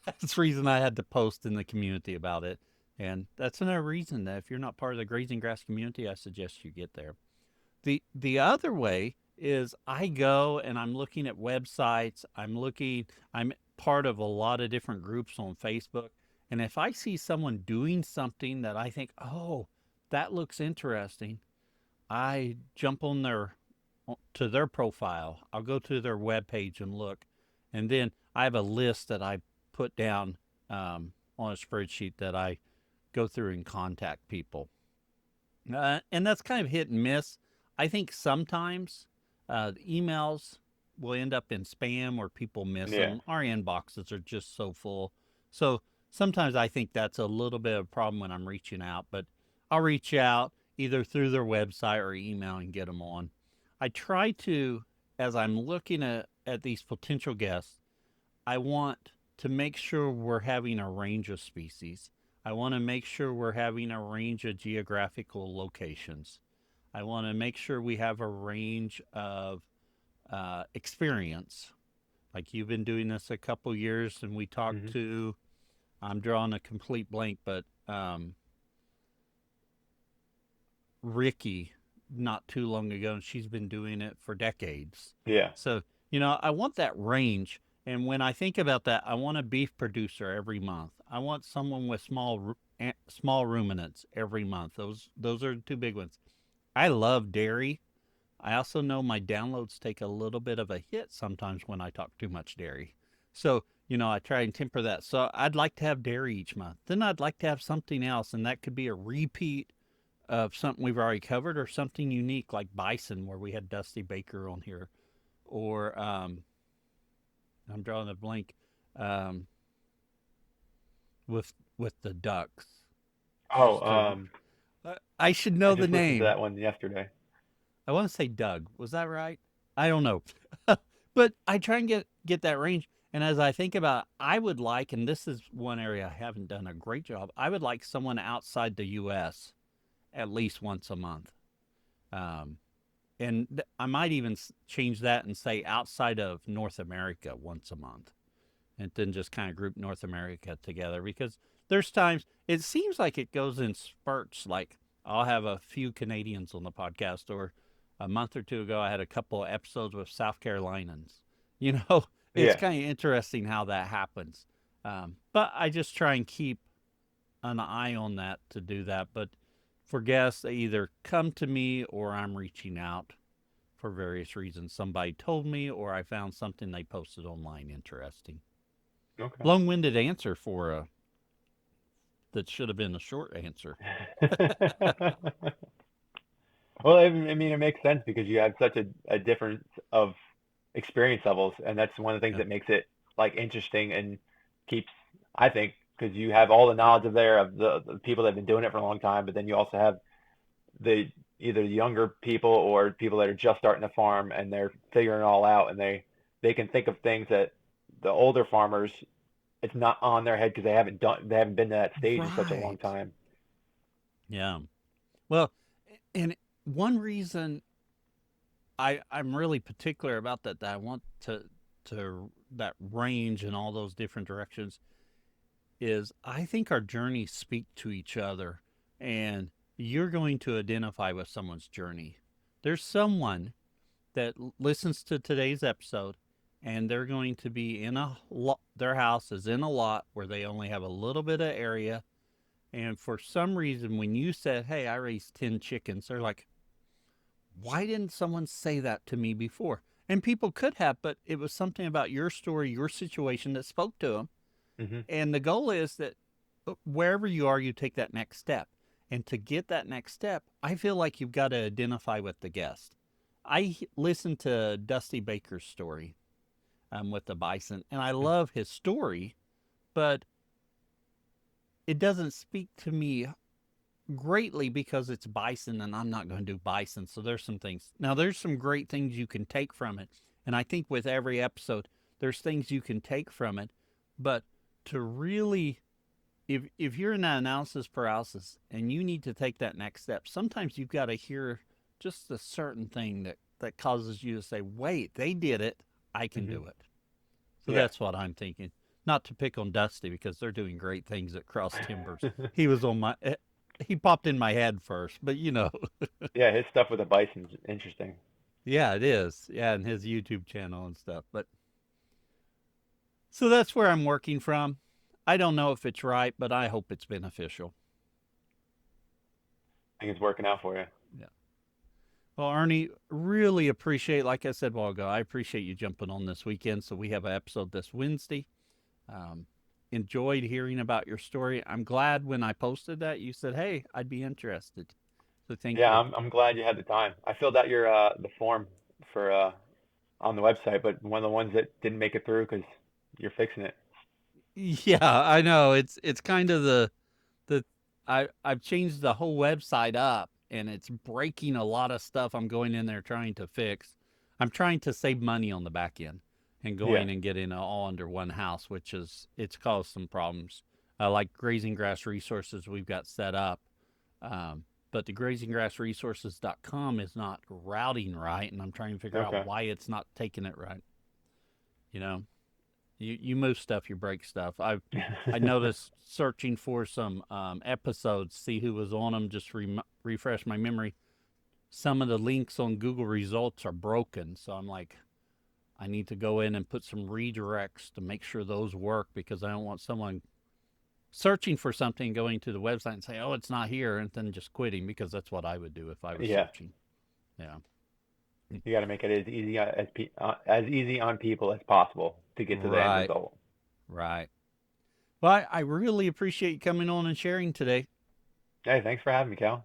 That's the reason I had to post in the community about it. And that's another reason that if you're not part of the Grazing Grass community, I suggest you get there. The other way is I go and I'm looking at websites. I'm part of a lot of different groups on Facebook. And if I see someone doing something that I think, oh, that looks interesting, I jump on their profile. I'll go to their webpage and look. And then I have a list that I put down on a spreadsheet that I go through and contact people. And that's kind of hit and miss. I think sometimes the emails will end up in spam or people miss Yeah. them. Our inboxes are just so full. So sometimes I think that's a little bit of a problem when I'm reaching out, but I'll reach out either through their website or email and get them on. I try to, as I'm looking at these potential guests, I want to make sure we're having a range of species. I want to make sure we're having a range of geographical locations. I want to make sure we have a range of experience. Like you've been doing this a couple years, and we talked Hmm. to, I'm drawing a complete blank, but Ricky not too long ago, and she's been doing it for decades. Yeah. So, I want that range. And when I think about that, I want a beef producer every month. I want someone with small ruminants every month. Those are the two big ones. I love dairy. I also know my downloads take a little bit of a hit sometimes when I talk too much dairy. So, I try and temper that. So I'd like to have dairy each month. Then I'd like to have something else, and that could be a repeat of something we've already covered or something unique like bison, where we had Dusty Baker on here, or I'm drawing a blank um, with the ducks. Oh, I should I know the just listened to name. that one yesterday. I want to say Doug. Was that right? I don't know. But I try and get that range. And as I think about it, I would like, and this is one area I haven't done a great job, I would like someone outside the U.S. at least once a month. Um, and I might even change that and say outside of North America once a month. And then just kind of group North America together because there's times it seems like it goes in spurts. Like I'll have a few Canadians on the podcast, or a month or two ago, I had a couple of episodes with South Carolinians. It's Yeah. kind of interesting how that happens. But I just try and keep an eye on that to do that. But for guests, they either come to me or I'm reaching out for various reasons. Somebody told me, or I found something they posted online interesting. Okay. Long-winded answer for a that should have been a short answer. Well, I mean, it makes sense because you have such a difference of experience levels, and that's one of the things Yeah. that makes it like interesting and keeps, I think, because you have all the knowledge of there of the people that have been doing it for a long time, but then you also have the either younger people or people that are just starting to farm and they're figuring it all out, and they can think of things that the older farmers it's not on their head because they haven't been to that stage in such a long Right. time. Yeah. Well, and one reason I'm really particular about that I want to that range in all those different directions is I think our journeys speak to each other, and you're going to identify with someone's journey. There's someone that listens to today's episode and they're going to be in a lot. Their house is in a lot where they only have a little bit of area. And for some reason, when you said, "Hey, I raised 10 chickens," they're like, "Why didn't someone say that to me before?" And people could have, but it was something about your story, your situation that spoke to them. Hmm. And the goal is that wherever you are, you take that next step. And to get that next step, I feel like you've got to identify with the guest. I listened to Dusty Baker's story with the bison, and I love his story, but it doesn't speak to me greatly because it's bison and I'm not going to do bison. So there's some things. Now, there's some great things you can take from it. And I think with every episode, there's things you can take from it. But to really, if you're in that analysis paralysis and you need to take that next step, sometimes you've got to hear just a certain thing that causes you to say, wait, they did it. I can do it. So that's what I'm thinking. Not to pick on Dusty because they're doing great things at Cross Timbers. He popped in my head first, but you know. Yeah, his stuff with the bison's interesting. Yeah, it is. Yeah, and his YouTube channel and stuff. But so that's where I'm working from. I don't know if it's right, but I hope it's beneficial. I think it's working out for you. Yeah. Well, Ernie, really appreciate, like I said a while ago, I appreciate you jumping on this weekend. So we have an episode this Wednesday. Enjoyed hearing about your story. I'm glad when I posted that you said, "Hey, I'd be interested." So thank you. Yeah, I'm glad you had the time. I filled out your the form for on the website, but one of the ones that didn't make it through because you're fixing it. Yeah, I know. It's kind of I've changed the whole website up and it's breaking a lot of stuff I'm going in there trying to fix. I'm trying to save money on the back end and going and getting it all under one house, which it's caused some problems. Like Grazing Grass Resources we've got set up. But the grazinggrassresources.com is not routing right, and I'm trying to figure out why it's not taking it right. You know, you move stuff, you break stuff. I noticed searching for some episodes, see who was on them, just refresh my memory. Some of the links on Google results are broken, so I'm like, I need to go in and put some redirects to make sure those work because I don't want someone searching for something, going to the website and say, "Oh, it's not here," and then just quitting because that's what I would do if I was searching. Yeah. You got to make it as easy on people as possible to get to the end result. Right. Well, I really appreciate you coming on and sharing today. Hey, thanks for having me, Cal.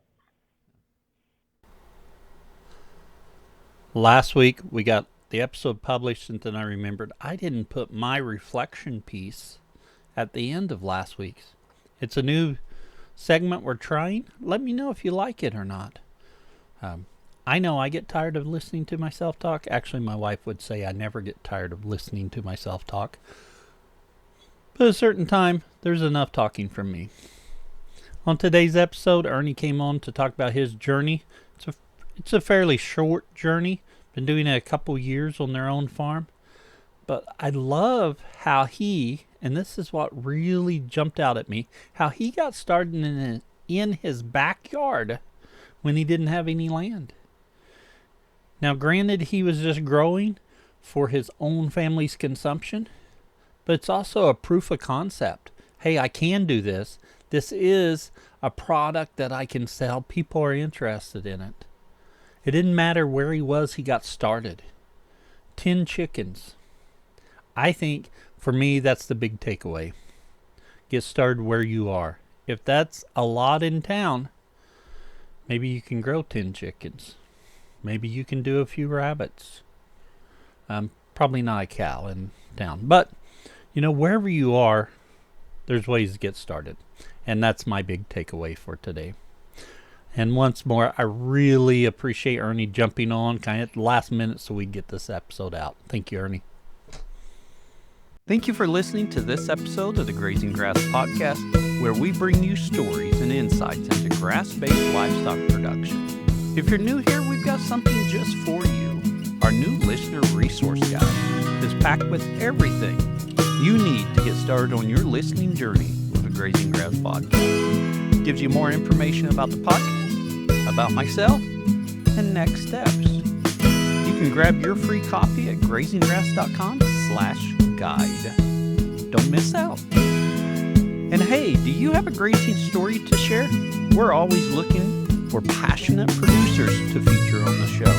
Last week we got the episode published, and then I remembered I didn't put my reflection piece at the end of last week's. It's a new segment we're trying. Let me know if you like it or not. I know I get tired of listening to myself talk. Actually, my wife would say I never get tired of listening to myself talk. But at a certain time, there's enough talking from me. On today's episode, Ernie came on to talk about his journey. It's a fairly short journey. Been doing it a couple years on their own farm. But I love how he, and this is what really jumped out at me, how he got started in his backyard when he didn't have any land. Now, granted, he was just growing for his own family's consumption, but it's also a proof of concept. Hey, I can do this. This is a product that I can sell. People are interested in it. It didn't matter where he was, he got started. 10 chickens. I think, for me, that's the big takeaway. Get started where you are. If that's a lot in town, maybe you can grow 10 chickens. Maybe you can do a few rabbits. Probably not a cow in town. But, wherever you are, there's ways to get started. And that's my big takeaway for today. And once more, I really appreciate Ernie jumping on kind of at the last minute so we get this episode out. Thank you, Ernie. Thank you for listening to this episode of the Grazing Grass Podcast, where we bring you stories and insights into grass-based livestock production. If you're new here, we've got something just for you. Our new listener resource guide is packed with everything you need to get started on your listening journey with the Grazing Grass Podcast. It gives you more information about the podcast, about myself, and next steps. You can grab your free copy at grazinggrass.com/guide. Don't miss out. And hey, do you have a grazing story to share? We're always looking for passionate producers to feature on the show.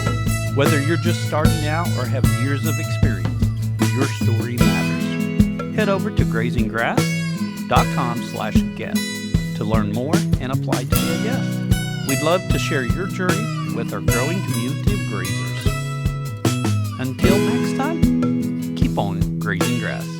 Whether you're just starting out or have years of experience, your story matters. Head over to grazinggrass.com/guest to learn more and apply to be a guest. We'd love to share your journey with our growing community of grazers. Until next time, keep on grazing grass.